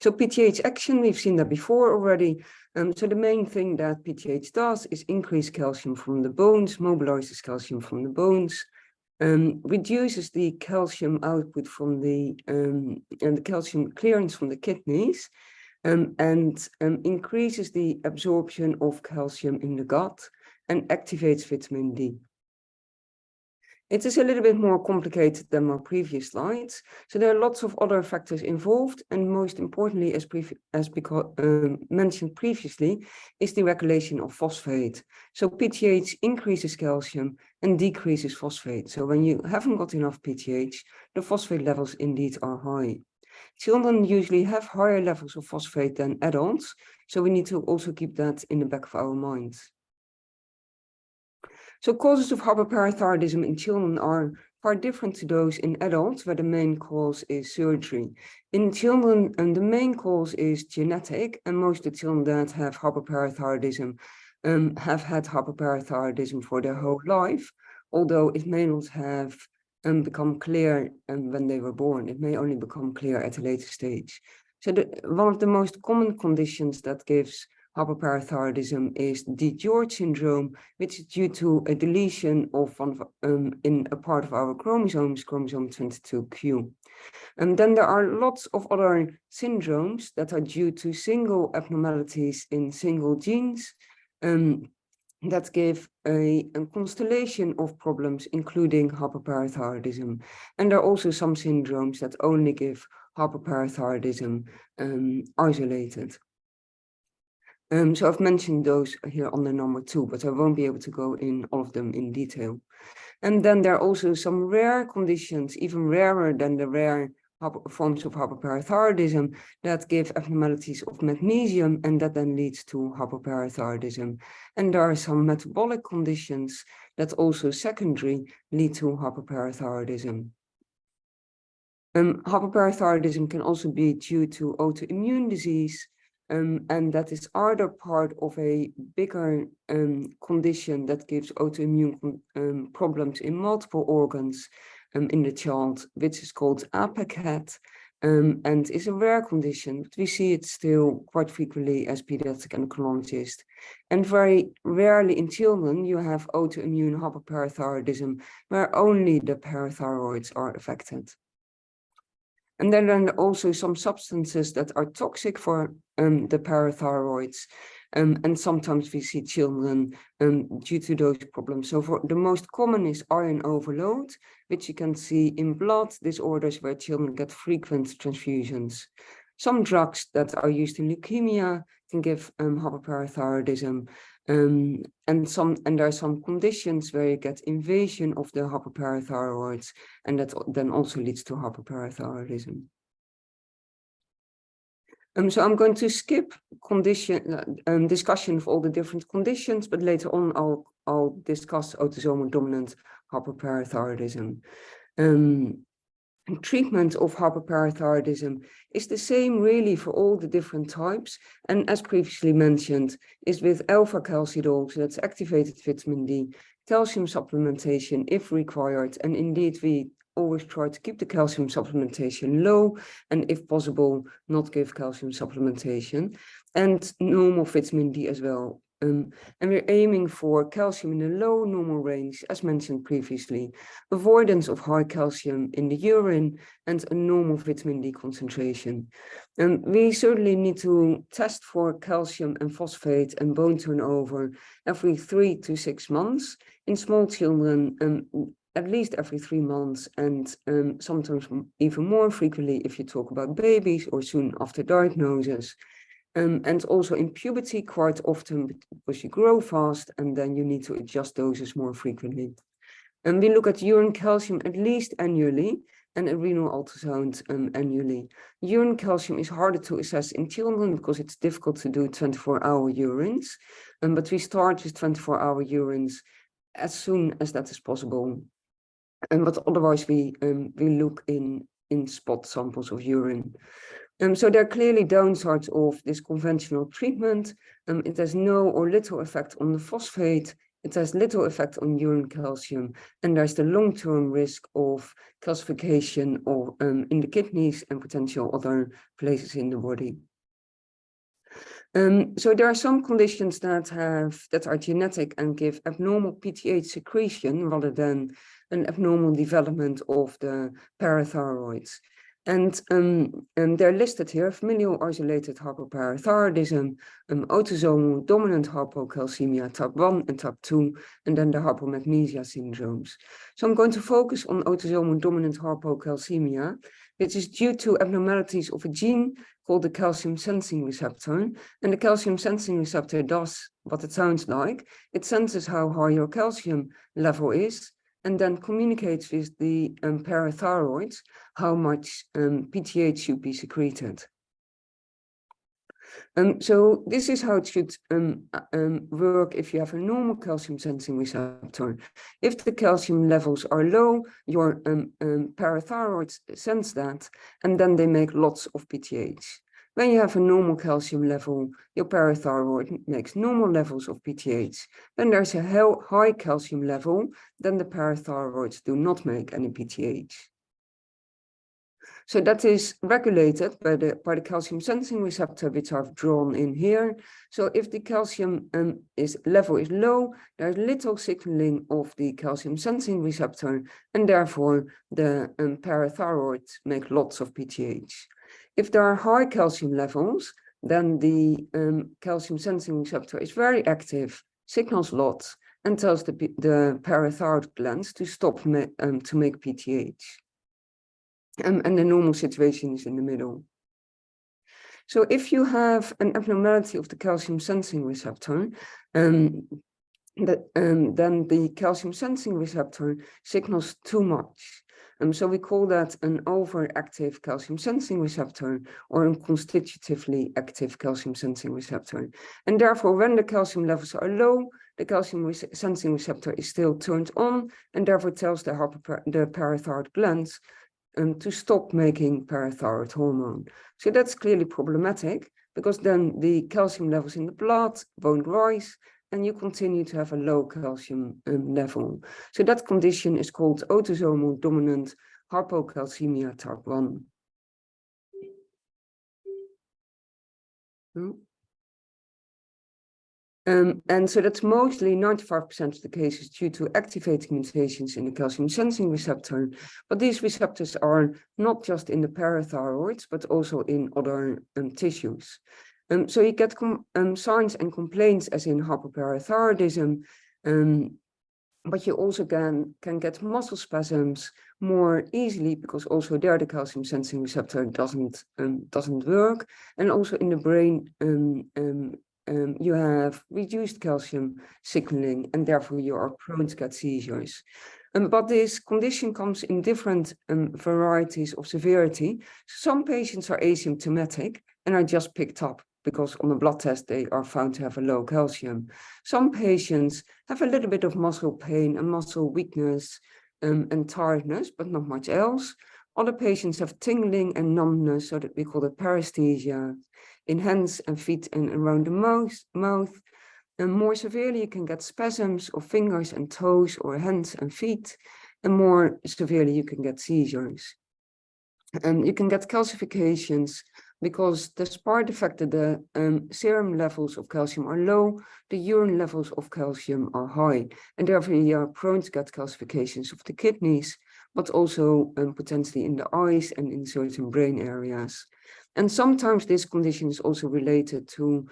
Speaker 6: So PTH action, we've seen that before already. So the main thing that PTH does is increase calcium from the bones, mobilizes calcium from the bones, reduces the calcium output from and the calcium clearance from the kidneys, and increases the absorption of calcium in the gut and activates vitamin D. It is a little bit more complicated than my previous slides. So there are lots of other factors involved, and most importantly, as mentioned previously, is the regulation of phosphate. So PTH increases calcium and decreases phosphate. So when you haven't got enough PTH, the phosphate levels indeed are high. Children usually have higher levels of phosphate than adults, so we need to also keep that in the back of our minds. So causes of hypoparathyroidism in children are far different to those in adults, where the main cause is surgery. In children, the main cause is genetic, and most of the children that have hypoparathyroidism have had hypoparathyroidism for their whole life, although it may not have become clear when they were born. It may only become clear at a later stage. So one of the most common conditions that gives hypoparathyroidism is DiGeorge syndrome, which is due to a deletion of in a part of our chromosomes, chromosome 22q. And then there are lots of other syndromes that are due to single abnormalities in single genes that give a constellation of problems, including hypoparathyroidism. And there are also some syndromes that only give hypoparathyroidism isolated. So I've mentioned those here on the number 2, but I won't be able to go in all of them in detail. And then there are also some rare conditions, even rarer than the rare forms of hypoparathyroidism, that give abnormalities of magnesium, and that then leads to hypoparathyroidism. And there are some metabolic conditions that also secondary lead to hypoparathyroidism. Hypoparathyroidism can also be due to autoimmune disease, and that is either part of a bigger condition that gives autoimmune problems in multiple organs in the child, which is called APACAT, and is a rare condition, but we see it still quite frequently as pediatric endocrinologist. And very rarely in children, you have autoimmune hypoparathyroidism, where only the parathyroids are affected. And then there are also some substances that are toxic for the parathyroids. And sometimes we see children due to those problems. So for the most common is iron overload, which you can see in blood disorders where children get frequent transfusions. Some drugs that are used in leukemia can give hypoparathyroidism. And there are some conditions where you get invasion of the hypoparathyroids, and that then also leads to hypoparathyroidism. So I'm going to skip discussion of all the different conditions, but later on I'll discuss autosomal dominant hypoparathyroidism. Treatment of hypoparathyroidism is the same really for all the different types, and as previously mentioned, is with alpha-calcidol, so that's activated vitamin D, calcium supplementation if required, and indeed we always try to keep the calcium supplementation low, and if possible, not give calcium supplementation, and normal vitamin D as well. And we're aiming for calcium in the low normal range, as mentioned previously, avoidance of high calcium in the urine, and a normal vitamin D concentration. And we certainly need to test for calcium and phosphate and bone turnover every 3 to 6 months. In small children, at least every 3 months, and sometimes even more frequently if you talk about babies or soon after diagnosis. And also in puberty quite often because you grow fast and then you need to adjust doses more frequently. And we look at urine calcium at least annually and a renal ultrasound annually. Urine calcium is harder to assess in children because it's difficult to do 24-hour urines, but we start with 24-hour urines as soon as that is possible. But otherwise we look in spot samples of urine. So there are clearly downsides of this conventional treatment. It has no or little effect on the phosphate. It has little effect on urine calcium, and there's the long-term risk of calcification or in the kidneys and potential other places in the body. So there are some conditions that are genetic and give abnormal PTH secretion rather than an abnormal development of the parathyroids. And they're listed here: familial isolated hypoparathyroidism, autosomal dominant hypocalcemia type 1 and type 2, and then the hypomagnesia syndromes. So I'm going to focus on autosomal dominant hypocalcemia, which is due to abnormalities of a gene called the calcium sensing receptor. And the calcium sensing receptor does what it sounds like. It senses how high your calcium level is, and then communicates with the parathyroids how much PTH should be secreted. So this is how it should work if you have a normal calcium sensing receptor. If the calcium levels are low, your parathyroids sense that, and then they make lots of PTH. When you have a normal calcium level, your parathyroid makes normal levels of PTH. When there's a high calcium level, then the parathyroids do not make any PTH. So that is regulated by the calcium sensing receptor, which I've drawn in here. So if the calcium level is low, there's little signaling of the calcium sensing receptor, and therefore the parathyroids make lots of PTH. If there are high calcium levels, then the calcium sensing receptor is very active, signals lots, and tells the parathyroid glands to stop to make PTH. And the normal situation is in the middle. So if you have an abnormality of the calcium sensing receptor, then the calcium sensing receptor signals too much. So we call that an overactive calcium sensing receptor or a constitutively active calcium sensing receptor. And therefore, when the calcium levels are low, the calcium sensing receptor is still turned on, and therefore tells the parathyroid glands to stop making parathyroid hormone. So that's clearly problematic, because then the calcium levels in the blood won't rise and you continue to have a low calcium level. So that condition is called autosomal dominant hypocalcemia type 1. And so that's mostly 95% of the cases due to activating mutations in the calcium sensing receptor. But these receptors are not just in the parathyroids, but also in other tissues. So you get signs and complaints as in hypoparathyroidism, but you also can get muscle spasms more easily because also there the calcium sensing receptor doesn't work, and also in the brain you have reduced calcium signaling and therefore you are prone to get seizures. But this condition comes in different varieties of severity. Some patients are asymptomatic and are just picked up because on a blood test they are found to have a low calcium. Some patients have a little bit of muscle pain and muscle weakness and tiredness, but not much else. Other patients have tingling and numbness, so that we call it paresthesia, in hands and feet and around the mouth. And more severely, you can get spasms of fingers and toes or hands and feet. And more severely, you can get seizures. And you can get calcifications because despite the fact that the serum levels of calcium are low, the urine levels of calcium are high. And therefore, you are prone to get calcifications of the kidneys, but also potentially in the eyes and in certain brain areas. And sometimes this condition is also related to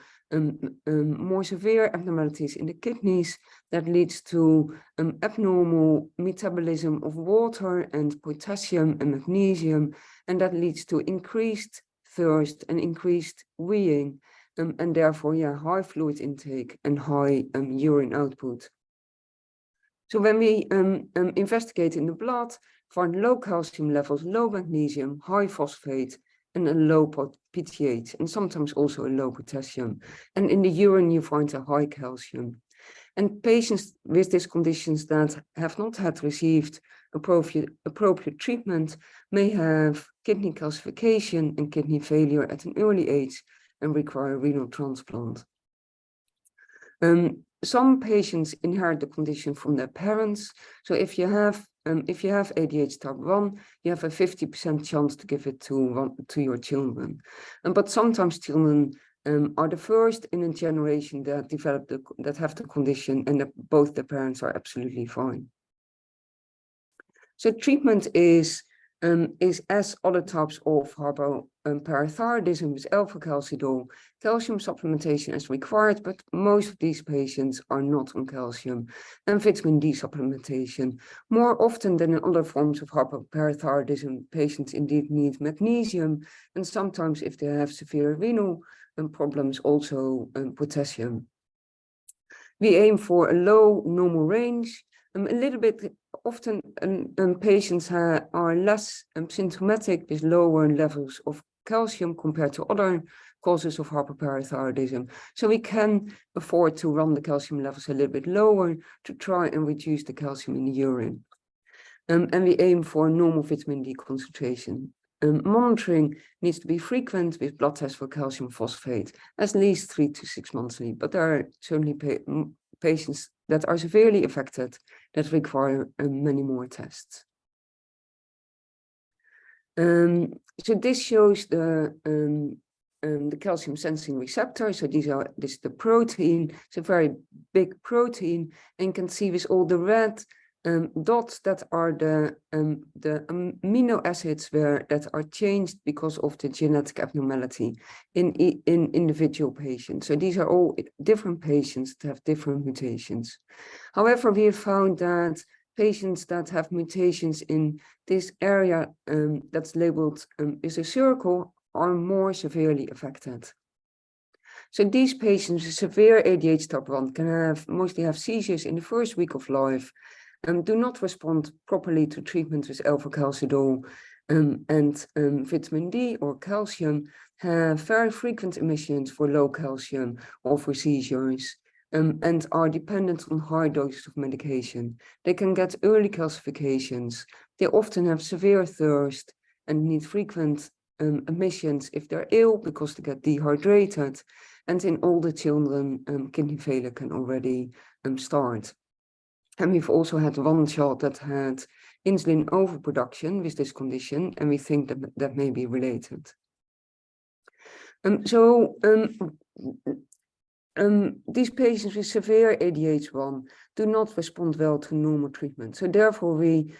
Speaker 6: more severe abnormalities in the kidneys that leads to abnormal metabolism of water and potassium and magnesium, and that leads to increased thirst and increased weeing, and therefore, high fluid intake and high urine output. So when we investigate in the blood, find low calcium levels, low magnesium, high phosphate, and a low PTH, and sometimes also a low potassium. And in the urine, you find a high calcium. And patients with these conditions that have not had received appropriate treatment may have kidney calcification and kidney failure at an early age and require renal transplant. Some patients inherit the condition from their parents. So if you have ADH type 1, you have a 50% chance to give it to your children. But sometimes children are the first in a generation that that have the condition, and both the parents are absolutely fine. So treatment is as other types of hypoparathyroidism with alpha-calcidol, calcium supplementation is required, but most of these patients are not on calcium, and vitamin D supplementation. More often than in other forms of hypoparathyroidism, patients indeed need magnesium, and sometimes if they have severe renal problems, also potassium. We aim for a low normal range. A little bit often patients are less symptomatic with lower levels of calcium compared to other causes of hypoparathyroidism. So we can afford to run the calcium levels a little bit lower to try and reduce the calcium in the urine. And we aim for normal vitamin D concentration. Monitoring needs to be frequent with blood tests for calcium phosphate, at least 3 to 6 monthly, but there are certainly patients that are severely affected that require many more tests. So this shows the calcium sensing receptor. So this is the protein. It's a very big protein, and you can see with all the red dots that are the amino acids that are changed because of the genetic abnormality in individual patients. So these are all different patients that have different mutations. However, we have found that patients that have mutations in this area that's labeled is a circle are more severely affected. So these patients with severe ADH type 1 can mostly have seizures in the first week of life, do not respond properly to treatment with alpha-calcidol and vitamin D or calcium, have very frequent emissions for low calcium or for seizures, and are dependent on high doses of medication. They can get early calcifications. They often have severe thirst and need frequent emissions if they're ill because they get dehydrated. And in older children, kidney failure can already start. And we've also had one child that had insulin overproduction with this condition, and we think that that may be related. These patients with severe ADH1 do not respond well to normal treatment. So therefore we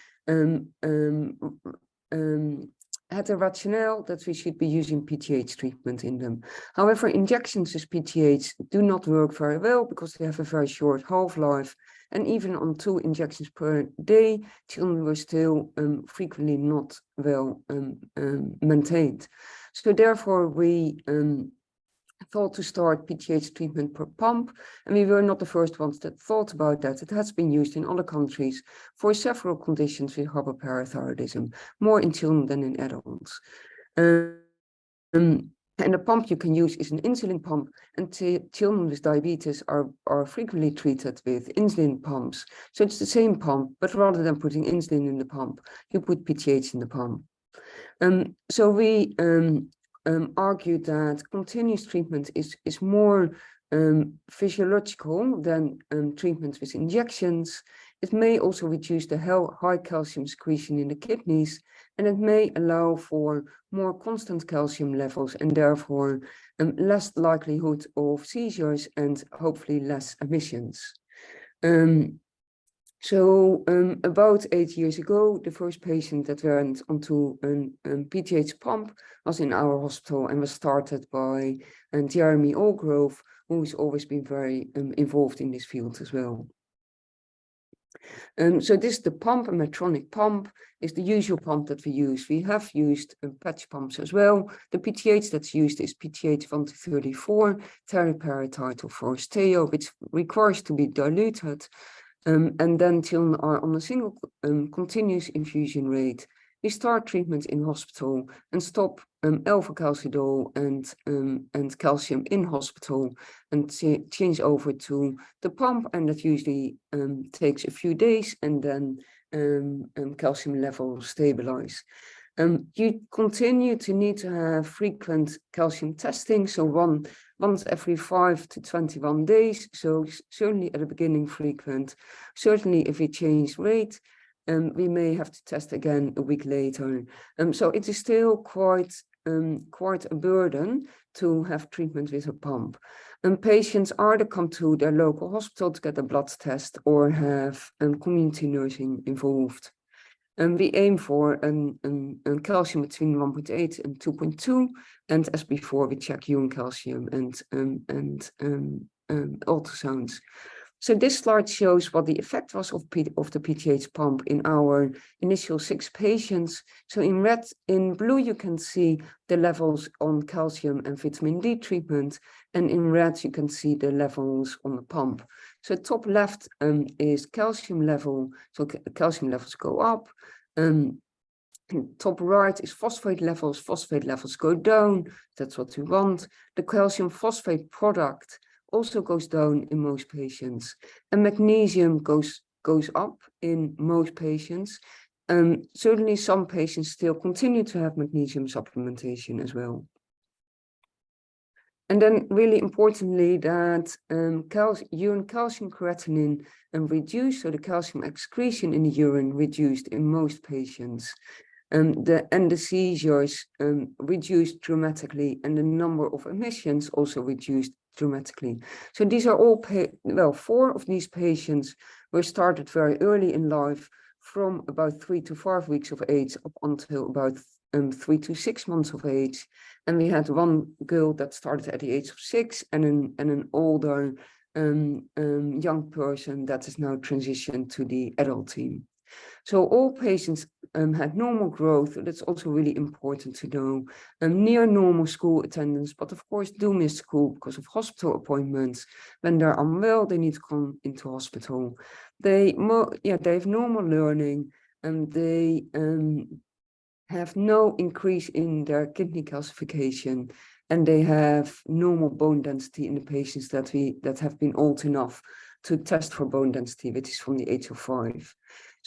Speaker 6: had a rationale that we should be using PTH treatment in them. However, injections with PTH do not work very well because they have a very short half-life. And even on 2 injections per day, children were still frequently not well maintained. So therefore we thought to start PTH treatment per pump, and we were not the first ones that thought about that. It has been used in other countries for several conditions with hypoparathyroidism, more in children than in adults. And the pump you can use is an insulin pump, and children with diabetes are frequently treated with insulin pumps. So it's the same pump, but rather than putting insulin in the pump, you put PTH in the pump. So we argued that continuous treatment is more physiological than treatment with injections. It may also reduce the high calcium secretion in the kidneys, and it may allow for more constant calcium levels and therefore less likelihood of seizures and hopefully less emissions. So about 8 years ago, the first patient that went onto a PTH pump was in our hospital and was started by Jeremy Allgrove, who's always been very involved in this field as well. So this is the pump, a Medtronic pump, is the usual pump that we use. We have used patch pumps as well. The PTH that's used is PTH 1-34, teriparatide or Foresteo, which requires to be diluted. And then children are on a single continuous infusion rate. We start treatment in hospital and stop alpha-calcidol and calcium in hospital and change over to the pump, and that usually takes a few days, and then calcium levels stabilize. You continue to need to have frequent calcium testing, so once every 5 to 21 days. So certainly at the beginning frequent. Certainly if we change rate, we may have to test again a week later. So it is still quite a burden to have treatment with a pump. And patients either come to their local hospital to get a blood test or have community nursing involved. And we aim for a calcium between 1.8 and 2.2, and as before, we check urine calcium and ultrasounds. So this slide shows what the effect was of the PTH pump in our initial 6 patients. So in red, in blue, you can see the levels on calcium and vitamin D treatment, and in red, you can see the levels on the pump. So top left is calcium level, so calcium levels go up. Top right is phosphate levels go down. That's what we want. The calcium phosphate product also goes down in most patients, and magnesium goes up in most patients. Certainly some patients still continue to have magnesium supplementation as well. And then really importantly that urine calcium creatinine reduced, so the calcium excretion in the urine reduced in most patients. The seizures reduced dramatically, and the number of emissions also reduced dramatically. So these are all, 4 of these patients were started very early in life, from about 3 to 5 weeks of age up until about 3 to 6 months of age. And we had one girl that started at the age of 6 and an older young person that is now transitioned to the adult team. So all patients had normal growth. That's also really important to know. Near normal school attendance, but of course do miss school because of hospital appointments. When they're unwell, they need to come into hospital. They have normal learning, and they have no increase in their kidney calcification, and they have normal bone density in the patients that have been old enough to test for bone density, which is from the age of 5.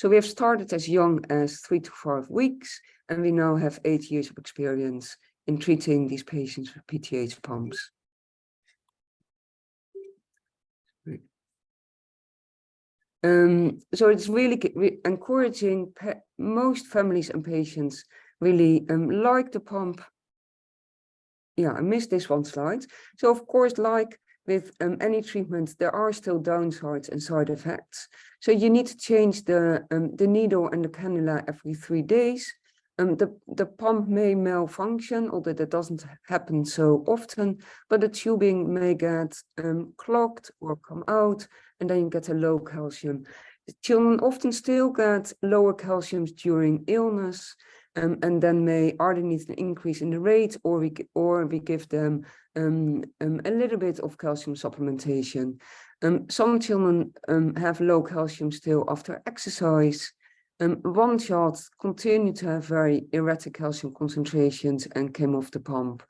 Speaker 6: So we have started as young as 3 to 5 weeks, and we now have 8 years of experience in treating these patients with PTH pumps. So it's really encouraging. Most families and patients really like the pump. Yeah, I missed this one slide. So of course, like with any treatment, there are still downsides and side effects. So you need to change the needle and the cannula every 3 days. The pump may malfunction, although that doesn't happen so often, but the tubing may get clogged or come out, and then you get a low calcium. The children often still get lower calciums during illness, and then may either need an increase in the rate, or we give them a little bit of calcium supplementation. Some children have low calcium still after exercise. One child continued to have very erratic calcium concentrations and came off the pump.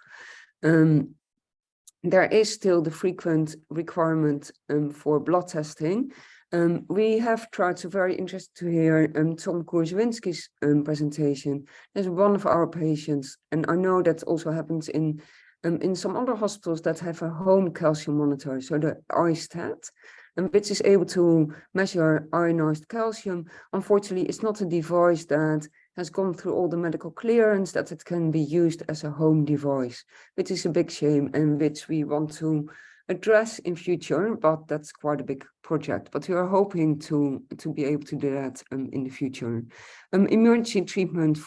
Speaker 6: There is still the frequent requirement for blood testing. We have tried, so very interested to hear Tom Kurzawinski's presentation. There's one of our patients, and I know that also happens in some other hospitals that have a home calcium monitor, so the iStat, which is able to measure ionized calcium. Unfortunately, it's not a device that has gone through all the medical clearance that it can be used as a home device, which is a big shame and which we want to address in future, but that's quite a big project. But we are hoping to be able to do that in the future. Emergency treatment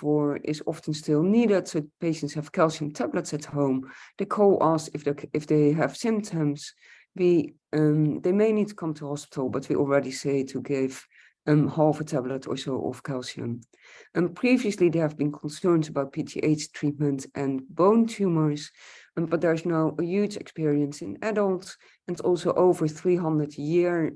Speaker 6: is often still needed, so patients have calcium tablets at home. They call us if they have symptoms. They may need to come to hospital, but we already say to give half a tablet or so of calcium. Previously, there have been concerns about PTH treatment and bone tumors, but there's now a huge experience in adults, and also over 300-year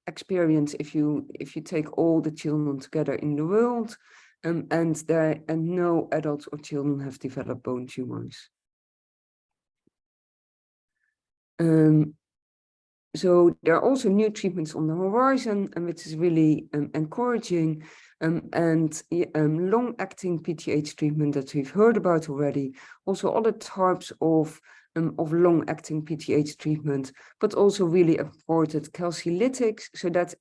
Speaker 6: experience if you take all the children together in the world, and no adults or children have developed bone tumors. So there are also new treatments on the horizon, which is really encouraging, and long-acting PTH treatment that we've heard about already. Also other types of long-acting PTH treatment, but also really important calcilytics, so that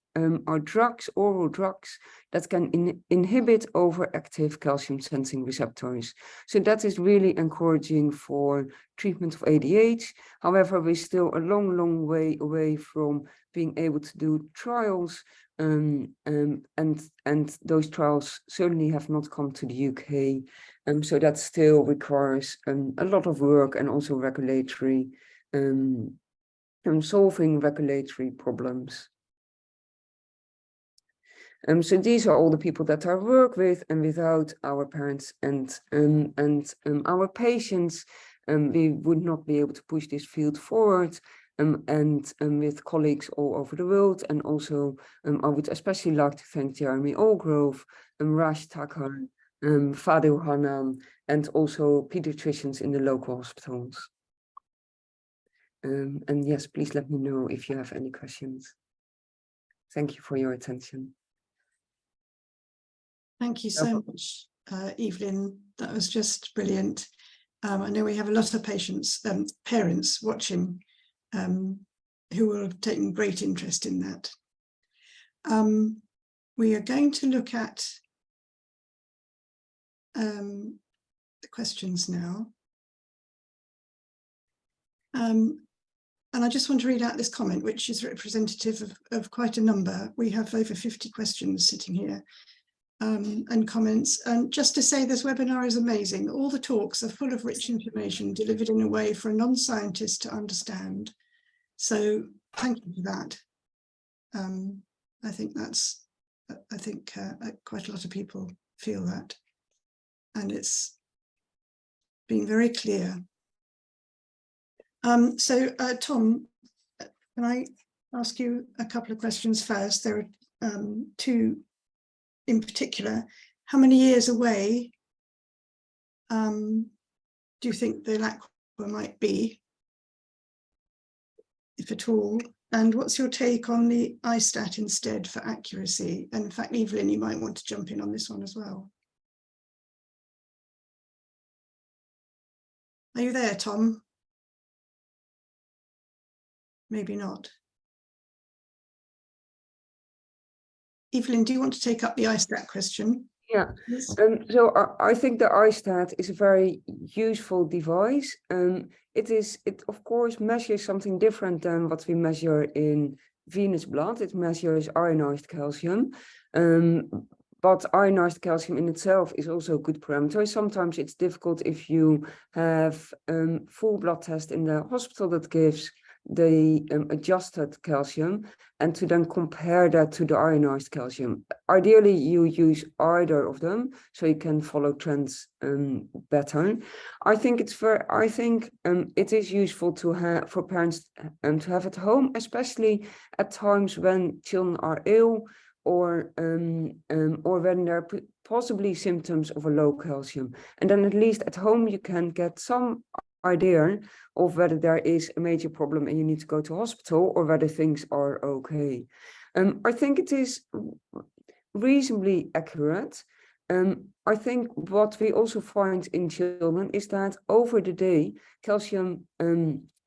Speaker 6: are drugs, oral drugs, that can inhibit overactive calcium sensing receptors. So that is really encouraging for treatment of ADH. However, we're still a long way away from being able to do trials, and those trials certainly have not come to the UK. So that still requires a lot of work, and also regulatory, solving regulatory problems. So these are all the people that I work with, and without our parents and our patients, we would not be able to push this field forward. And with colleagues all over the world, and also I would especially like to thank Jeremy Allgrove, Raj Thakur, Fadil Hanan, and also pediatricians in the local hospitals. And yes, please let me know if you have any questions. Thank you for your attention.
Speaker 1: Thank you so much, Evelien. That was just brilliant. I know we have a lot of parents watching, who will have taken great interest in that. We are going to look at the questions now. And I just want to read out this comment, which is representative of quite a number. We have over 50 questions sitting here, and comments. And just to say, this webinar is amazing. All the talks are full of rich information delivered in a way for a non-scientist to understand. So thank you for that. I think quite a lot of people feel that, and it's been very clear. So Tom, can I ask you a couple of questions first? There are two in particular. How many years away do you think the LACWA might be, if at all? And what's your take on the iStat instead for accuracy? And in fact, Evelien, you might want to jump in on this one as well. Are you there, Tom? Maybe not. Evelien, do you want to take up the iStat question?
Speaker 6: Yeah,
Speaker 1: Yes.
Speaker 6: so I think the iStat is a very useful device. It of course measures something different than what we measure in venous blood. It measures ionized calcium, but ionized calcium in itself is also a good parameter. Sometimes it's difficult if you have full blood test in the hospital that gives the adjusted calcium, and to then compare that to the ionized calcium. Ideally, you use either of them so you can follow trends better. I think it is useful to have for parents to have at home, especially at times when children are ill or when there are possibly symptoms of a low calcium. And then at least at home you can get some idea of whether there is a major problem and you need to go to hospital or whether things are okay. I think it is reasonably accurate. I think what we also find in children is that over the day, calcium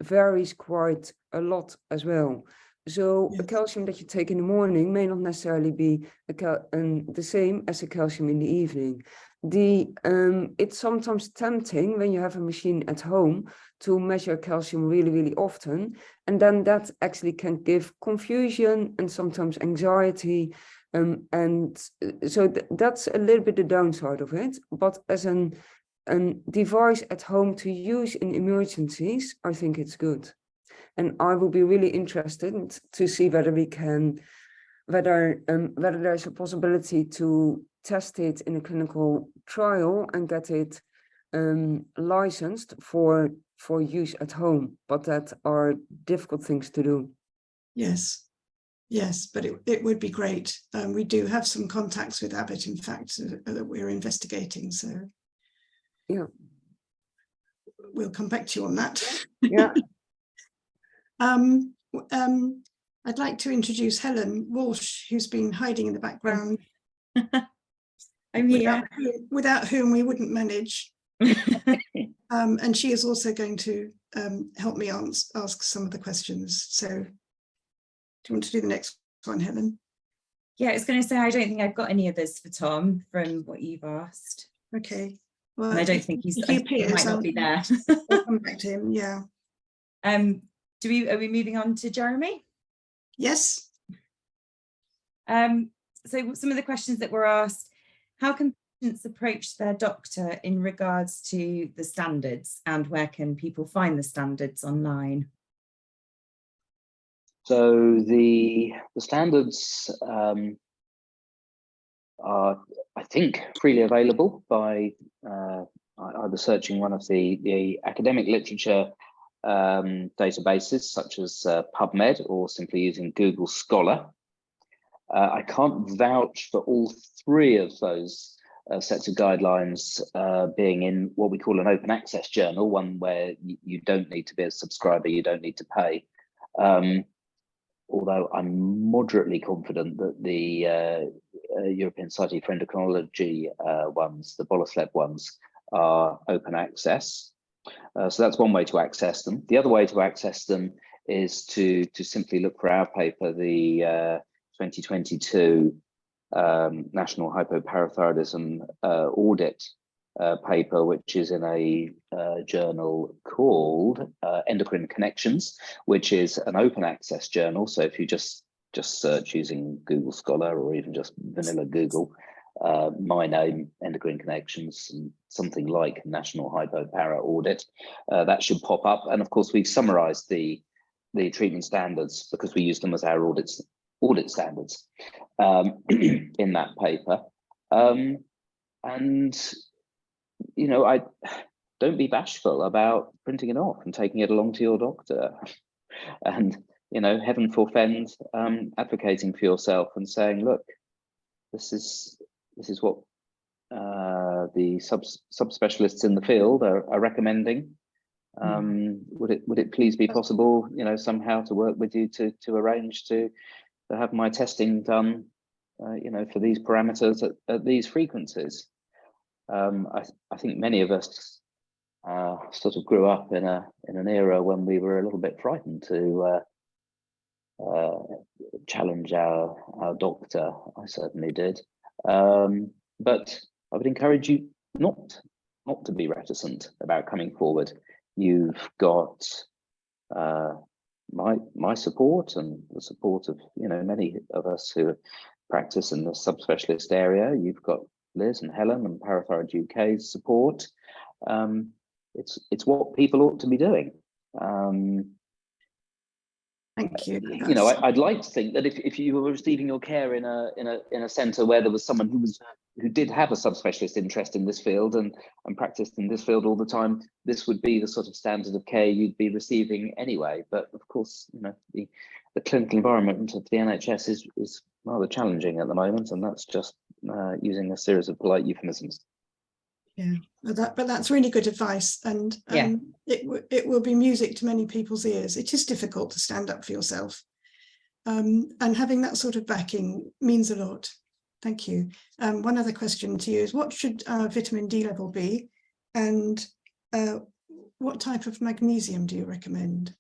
Speaker 6: varies quite a lot as well. So
Speaker 1: Yes.
Speaker 6: a calcium that you take in the morning may not necessarily be the same as a calcium in the evening. It's sometimes tempting when you have a machine at home to measure calcium really, really often. And then that actually can give confusion and sometimes anxiety. And so that's a little bit the downside of it. But as a device at home to use in emergencies, I think it's good. And I will be really interested to see whether we can, whether there's a possibility to test it in a clinical trial and get it licensed for use at home, but that are difficult things to do.
Speaker 1: Yes, yes, but it would be great. We do have some contacts with Abbott, in fact, that we're investigating. So
Speaker 6: yeah,
Speaker 1: we'll come back to you on that.
Speaker 6: Yeah.
Speaker 1: I'd like to introduce Helen Walsh, who's been hiding in the background.
Speaker 3: I'm here.
Speaker 1: Without whom we wouldn't manage. And she is also going to help me ask some of the questions. So do you want to do the next one, Helen?
Speaker 3: Yeah, I was going to say, I don't think I've got any others for Tom from what you've asked.
Speaker 1: Okay. Well,
Speaker 3: And I don't think he might not be there.
Speaker 1: I'll come back to him, yeah.
Speaker 3: Are we moving on to Jeremy?
Speaker 1: Yes.
Speaker 3: So some of the questions that were asked, how can patients approach their doctor in regards to the standards, and where can people find the standards online?
Speaker 4: So the standards are, I think, freely available by either searching one of the academic literature databases such as PubMed, or simply using Google Scholar. I can't vouch for all three of those sets of guidelines being in what we call an open access journal, one where you don't need to be a subscriber, you don't need to pay. Although I'm moderately confident that the European Society for Endocrinology ones, the Boleslab ones, are open access. So that's one way to access them. The other way to access them is to simply look for our paper, the 2022 National Hypoparathyroidism Audit paper, which is in a journal called Endocrine Connections, which is an open access journal. So if you just search using Google Scholar or even just vanilla Google, my name, Endocrine Connections, and something like National Hypopara Audit, that should pop up. And of course, we've summarized the treatment standards because we use them as our audit standards in that paper. And you know, I don't be bashful about printing it off and taking it along to your doctor, and you know, heaven forfend, advocating for yourself and saying, look, this is what the subspecialists in the field are recommending. Would it please be possible, you know, somehow to work with you to arrange to have my testing done, you know, for these parameters at these frequencies? I think many of us sort of grew up in an era when we were a little bit frightened to challenge our doctor. I certainly did, but I would encourage you not to be reticent about coming forward. You've got my support and the support of, you know, many of us who practice in the subspecialist area. You've got Liz and Helen and Parathyroid UK's support. It's what people ought to be doing.
Speaker 1: Thank you.
Speaker 4: You know, I'd like to think that if you were receiving your care in a centre where there was someone who did have a subspecialist interest in this field and practiced in this field all the time, this would be the sort of standard of care you'd be receiving anyway. But of course, you know, the clinical environment of the NHS is rather challenging at the moment, and that's just using a series of polite euphemisms.
Speaker 1: Yeah, but that's really good advice, and it will be music to many people's ears. It is difficult to stand up for yourself, and having that sort of backing means a lot. Thank you. One other question to you is, what should vitamin D level be, and what type of magnesium do you recommend?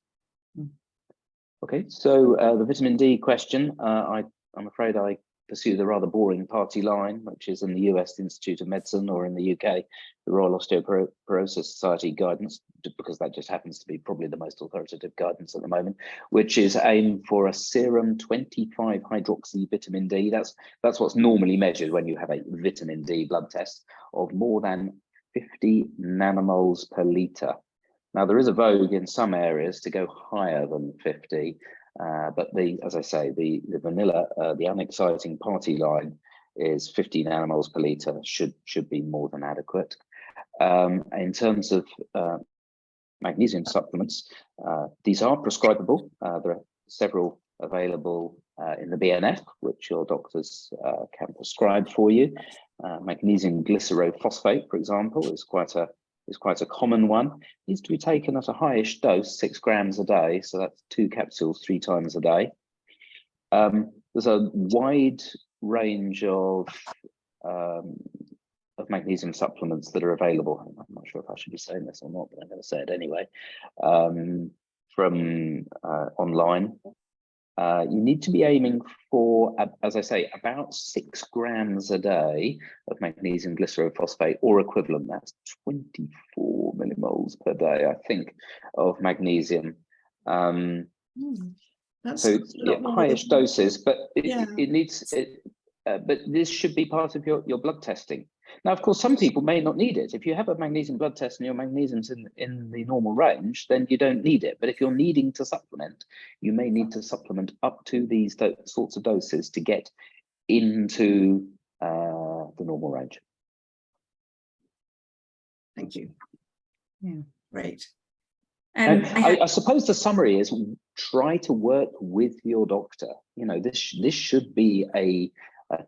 Speaker 4: Okay, so the vitamin D question, I'm afraid I pursue the rather boring party line, which is in the US Institute of Medicine, or in the UK, the Royal Osteoporosis Society guidance, because that just happens to be probably the most authoritative guidance at the moment, which is aimed for a serum 25 hydroxy vitamin D. That's what's normally measured when you have a vitamin D blood test, of more than 50 nanomoles per litre. Now, there is a vogue in some areas to go higher than 50, but as I say, the vanilla, the unexciting party line is 50 nanomoles per litre, should be more than adequate. In terms of magnesium supplements, these are prescribable. There are several available in the BNF, which your doctors can prescribe for you. Magnesium glycerophosphate, for example, is quite a common one. It needs to be taken at a highish dose, 6 grams a day, so that's 2 capsules 3 times a day. There's a wide range of magnesium supplements that are available. I'm not sure if I should be saying this or not, but I'm going to say it anyway. From online, you need to be aiming for, as I say, about 6 grams a day of magnesium glycerophosphate or equivalent. That's 24 millimoles per day, I think, of magnesium. So yeah, highish doses, but it needs. But this should be part of your blood testing. Now, of course, some people may not need it. If you have a magnesium blood test and your magnesium's in the normal range, then you don't need it. But if you're needing to supplement, you may need to supplement up to these sorts of doses to get into the normal range.
Speaker 1: Thank you.
Speaker 3: Yeah,
Speaker 1: great.
Speaker 4: And I suppose the summary is, try to work with your doctor. You know, this should be a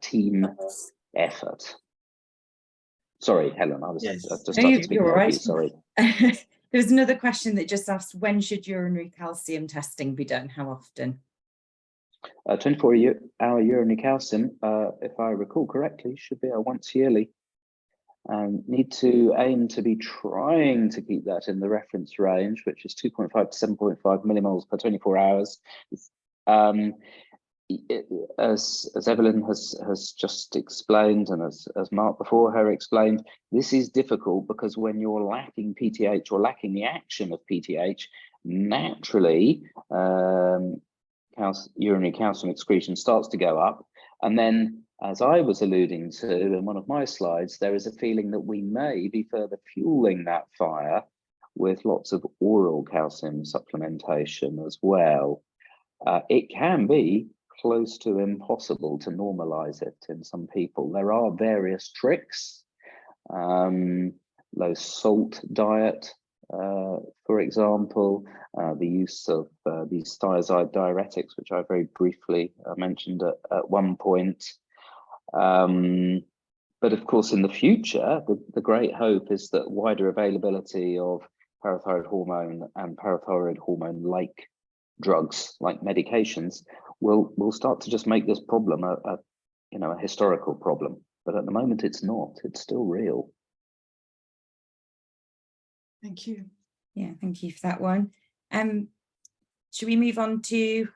Speaker 4: team effort. Sorry, Helen, I just started speaking over you, sorry.
Speaker 3: There's another question that just asked, when should urinary calcium testing be done? How often?
Speaker 4: 24-hour urinary calcium, if I recall correctly, should be a once yearly. Need to aim to be trying to keep that in the reference range, which is 2.5 to 7.5 millimoles per 24 hours. As Evelien has just explained, and as Mark before her explained, this is difficult because when you're lacking PTH or lacking the action of PTH, naturally urinary calcium excretion starts to go up. And then, as I was alluding to in one of my slides, there is a feeling that we may be further fueling that fire with lots of oral calcium supplementation as well. It can be close to impossible to normalize it in some people. There are various tricks, low salt diet, for example, the use of these thiazide diuretics, which I very briefly mentioned at one point. But of course, in the future, the great hope is that wider availability of parathyroid hormone and parathyroid hormone-like drugs, like medications, will start to just make this problem a historical problem. But at the moment, it's not. It's still real.
Speaker 1: Thank you.
Speaker 3: Yeah, thank you for that one. Should we move on to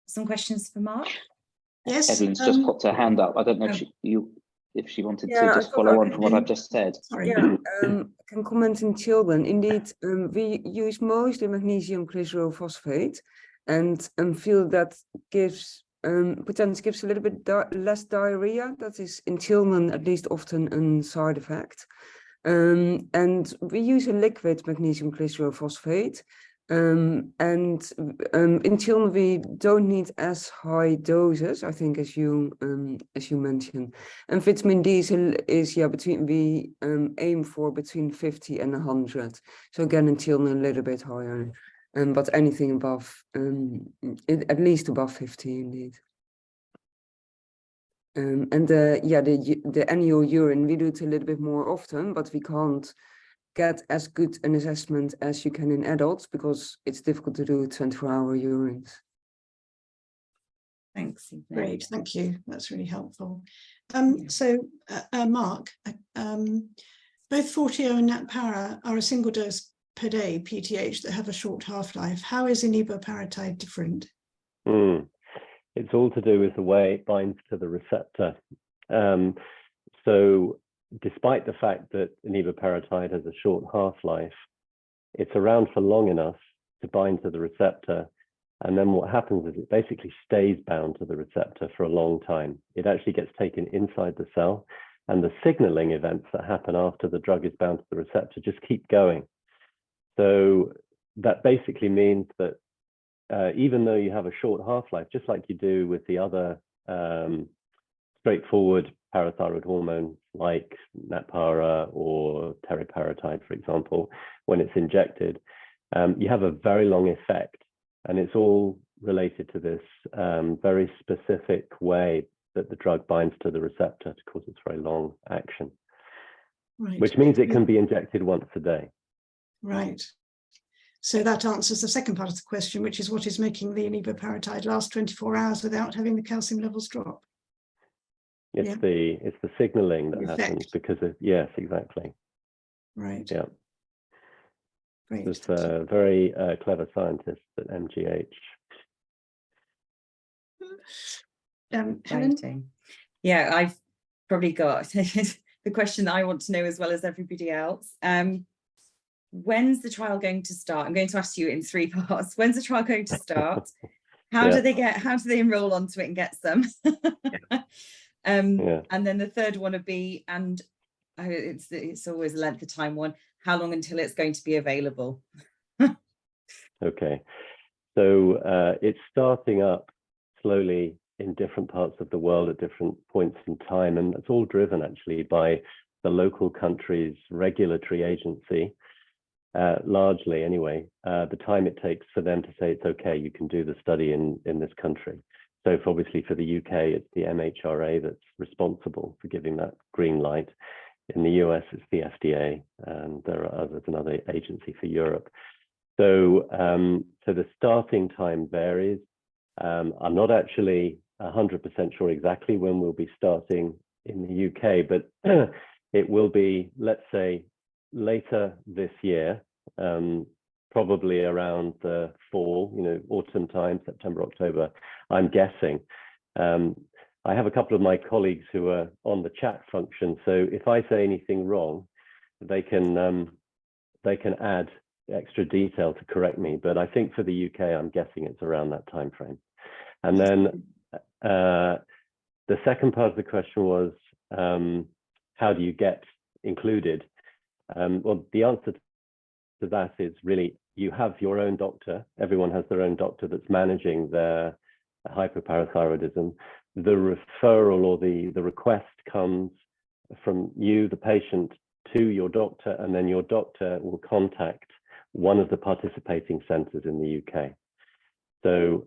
Speaker 3: some questions for Mark?
Speaker 1: Yes.
Speaker 4: Evely's just popped her hand up. I don't know if she wanted to just follow on from what I've just said.
Speaker 1: Sorry.
Speaker 6: Yeah, can comment in children. Indeed, we use mostly magnesium glycerophosphate, and feel that gives potentially gives a little bit less diarrhea. That is in children at least often a side effect. And we use a liquid magnesium glycerophosphate. And in children we don't need as high doses, I think, as you mentioned. And vitamin D is between, we aim for between 50 and 100. So again, in children a little bit higher, but anything above, at least above 50 indeed. And the annual urine, we do it a little bit more often, but we can't get as good an assessment as you can in adults because it's difficult to do 24-hour urines.
Speaker 3: Thanks.
Speaker 1: Great, thank you. That's really helpful. So, Mark, both Forteo and Natpara are a single dose per day PTH that have a short half-life. How is eneboparatide different?
Speaker 5: It's all to do with the way it binds to the receptor. So despite the fact that eneboparatide has a short half-life, it's around for long enough to bind to the receptor. And then what happens is it basically stays bound to the receptor for a long time. It actually gets taken inside the cell, and the signaling events that happen after the drug is bound to the receptor just keep going. So that basically means that even though you have a short half-life, just like you do with the other straightforward parathyroid hormones like Natpara or teriparatide, for example, when it's injected, you have a very long effect. And it's all related to this very specific way that the drug binds to the receptor to cause its very long action,
Speaker 1: Right.
Speaker 5: Which means it can be injected once a day.
Speaker 1: Right. So that answers the second part of the question, which is what is making the eneboparatide last 24 hours without having the calcium levels drop?
Speaker 5: It's the signaling that happens because of, yes, exactly.
Speaker 1: Right.
Speaker 5: Yeah.
Speaker 1: Great.
Speaker 5: There's very clever scientists at MGH.
Speaker 1: Helen?
Speaker 3: Yeah, I've probably got the question that I want to know as well as everybody else. When's the trial going to start? I'm going to ask you in 3 parts. When's the trial going to start? How do they enroll onto it and get some? And then the third one would be, and it's always a length of time one, how long until it's going to be available?
Speaker 5: Okay, so it's starting up slowly in different parts of the world at different points in time, and it's all driven actually by the local country's regulatory agency, largely anyway, the time it takes for them to say it's okay, you can do the study in this country. So obviously for the UK, it's the MHRA that's responsible for giving that green light. In the US, it's the FDA, and there are others, another agency for Europe. So, so the starting time varies. I'm not actually 100% sure exactly when we'll be starting in the UK, but it will be, let's say, later this year, probably around the fall, autumn time, September, October, I'm guessing. I have a couple of my colleagues who are on the chat function, so if I say anything wrong, they can add extra detail to correct me. But I think for the UK, I'm guessing it's around that time frame. And then the second part of the question was, how do you get included? Well, the answer to that is really you have your own doctor. Everyone has their own doctor that's managing their hypoparathyroidism. The referral or the request comes from you, the patient, to your doctor, and then your doctor will contact one of the participating centres in the UK. So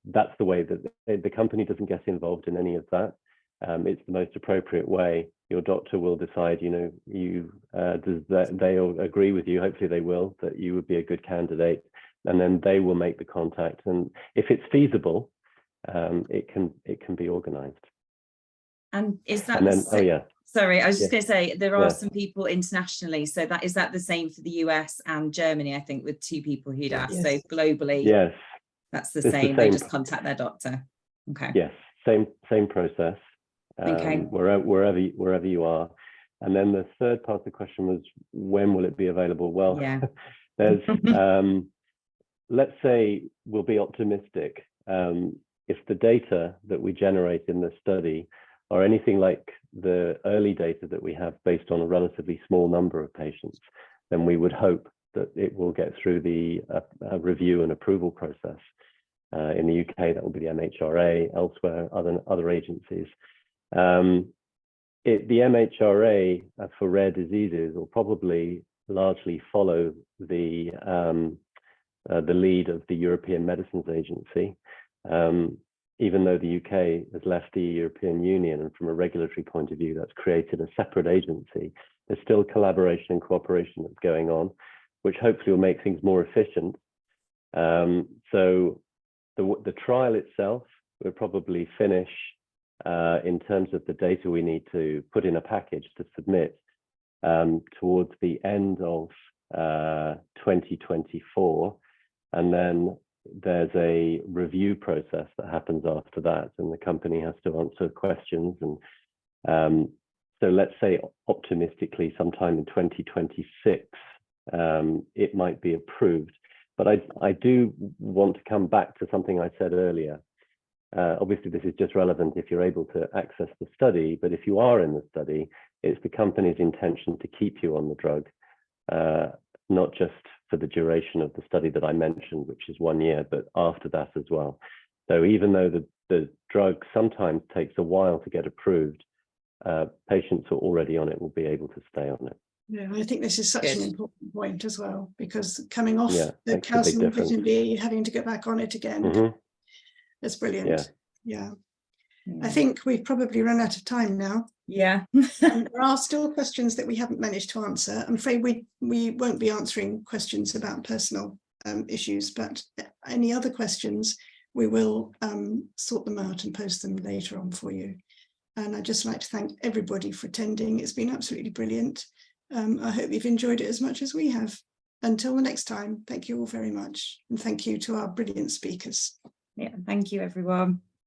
Speaker 5: that's the way that the company doesn't get involved in any of that. it's the most appropriate way. Your doctor will decide, they all agree with you, hopefully they will, that you would be a good candidate, and then they will make the contact. And if it's feasible, it can be organized.
Speaker 3: And is that,
Speaker 5: and then, oh yeah.
Speaker 3: Sorry, I was just
Speaker 5: Yeah.
Speaker 3: going to say, there are
Speaker 5: Yeah.
Speaker 3: some people internationally. So is that the same for the US and Germany, I think, with 2 people who'd asked.
Speaker 1: Yes.
Speaker 3: So globally,
Speaker 5: Yes.
Speaker 3: that's the
Speaker 5: It's the
Speaker 3: same. They
Speaker 5: same.
Speaker 3: just contact their doctor. Okay.
Speaker 5: Yes, same process.
Speaker 3: Okay.
Speaker 5: Wherever you are. And then the third part of the question was, when will it be available? Well,
Speaker 3: Yeah.
Speaker 5: there's, let's say we'll be optimistic. If the data that we generate in the study are anything like the early data that we have based on a relatively small number of patients, then we would hope that it will get through the review and approval process. In the UK, that will be the MHRA, elsewhere, other agencies. The MHRA for rare diseases will probably largely follow the lead of the European Medicines Agency. Even though the UK has left the European Union, and from a regulatory point of view, that's created a separate agency, there's still collaboration and cooperation that's going on, which hopefully will make things more efficient. So the trial itself will probably finish in terms of the data we need to put in a package to submit towards the end of 2024. And then there's a review process that happens after that, and the company has to answer questions. And so let's say optimistically sometime in 2026, it might be approved. But I do want to come back to something I said earlier. Obviously, this is just relevant if you're able to access the study, but if you are in the study, it's the company's intention to keep you on the drug, not just for the duration of the study that I mentioned, which is 1 year, but after that as well. So even though the drug sometimes takes a while to get approved, patients who are already on it will be able to stay on it.
Speaker 1: Yeah, I think this is such an important point as well, because coming off the
Speaker 5: makes a big
Speaker 1: calcium and
Speaker 5: difference.
Speaker 1: vitamin B, having to get back on it again,
Speaker 5: Mhm.
Speaker 1: that's brilliant.
Speaker 5: Yeah.
Speaker 1: I think we've probably run out of time now.
Speaker 3: Yeah.
Speaker 1: There are still questions that we haven't managed to answer. I'm afraid we won't be answering questions about personal issues, but any other questions, we will sort them out and post them later on for you. And I'd just like to thank everybody for attending. It's been absolutely brilliant. I hope you've enjoyed it as much as we have. Until the next time, thank you all very much. And thank you to our brilliant speakers.
Speaker 3: Yeah, thank you, everyone.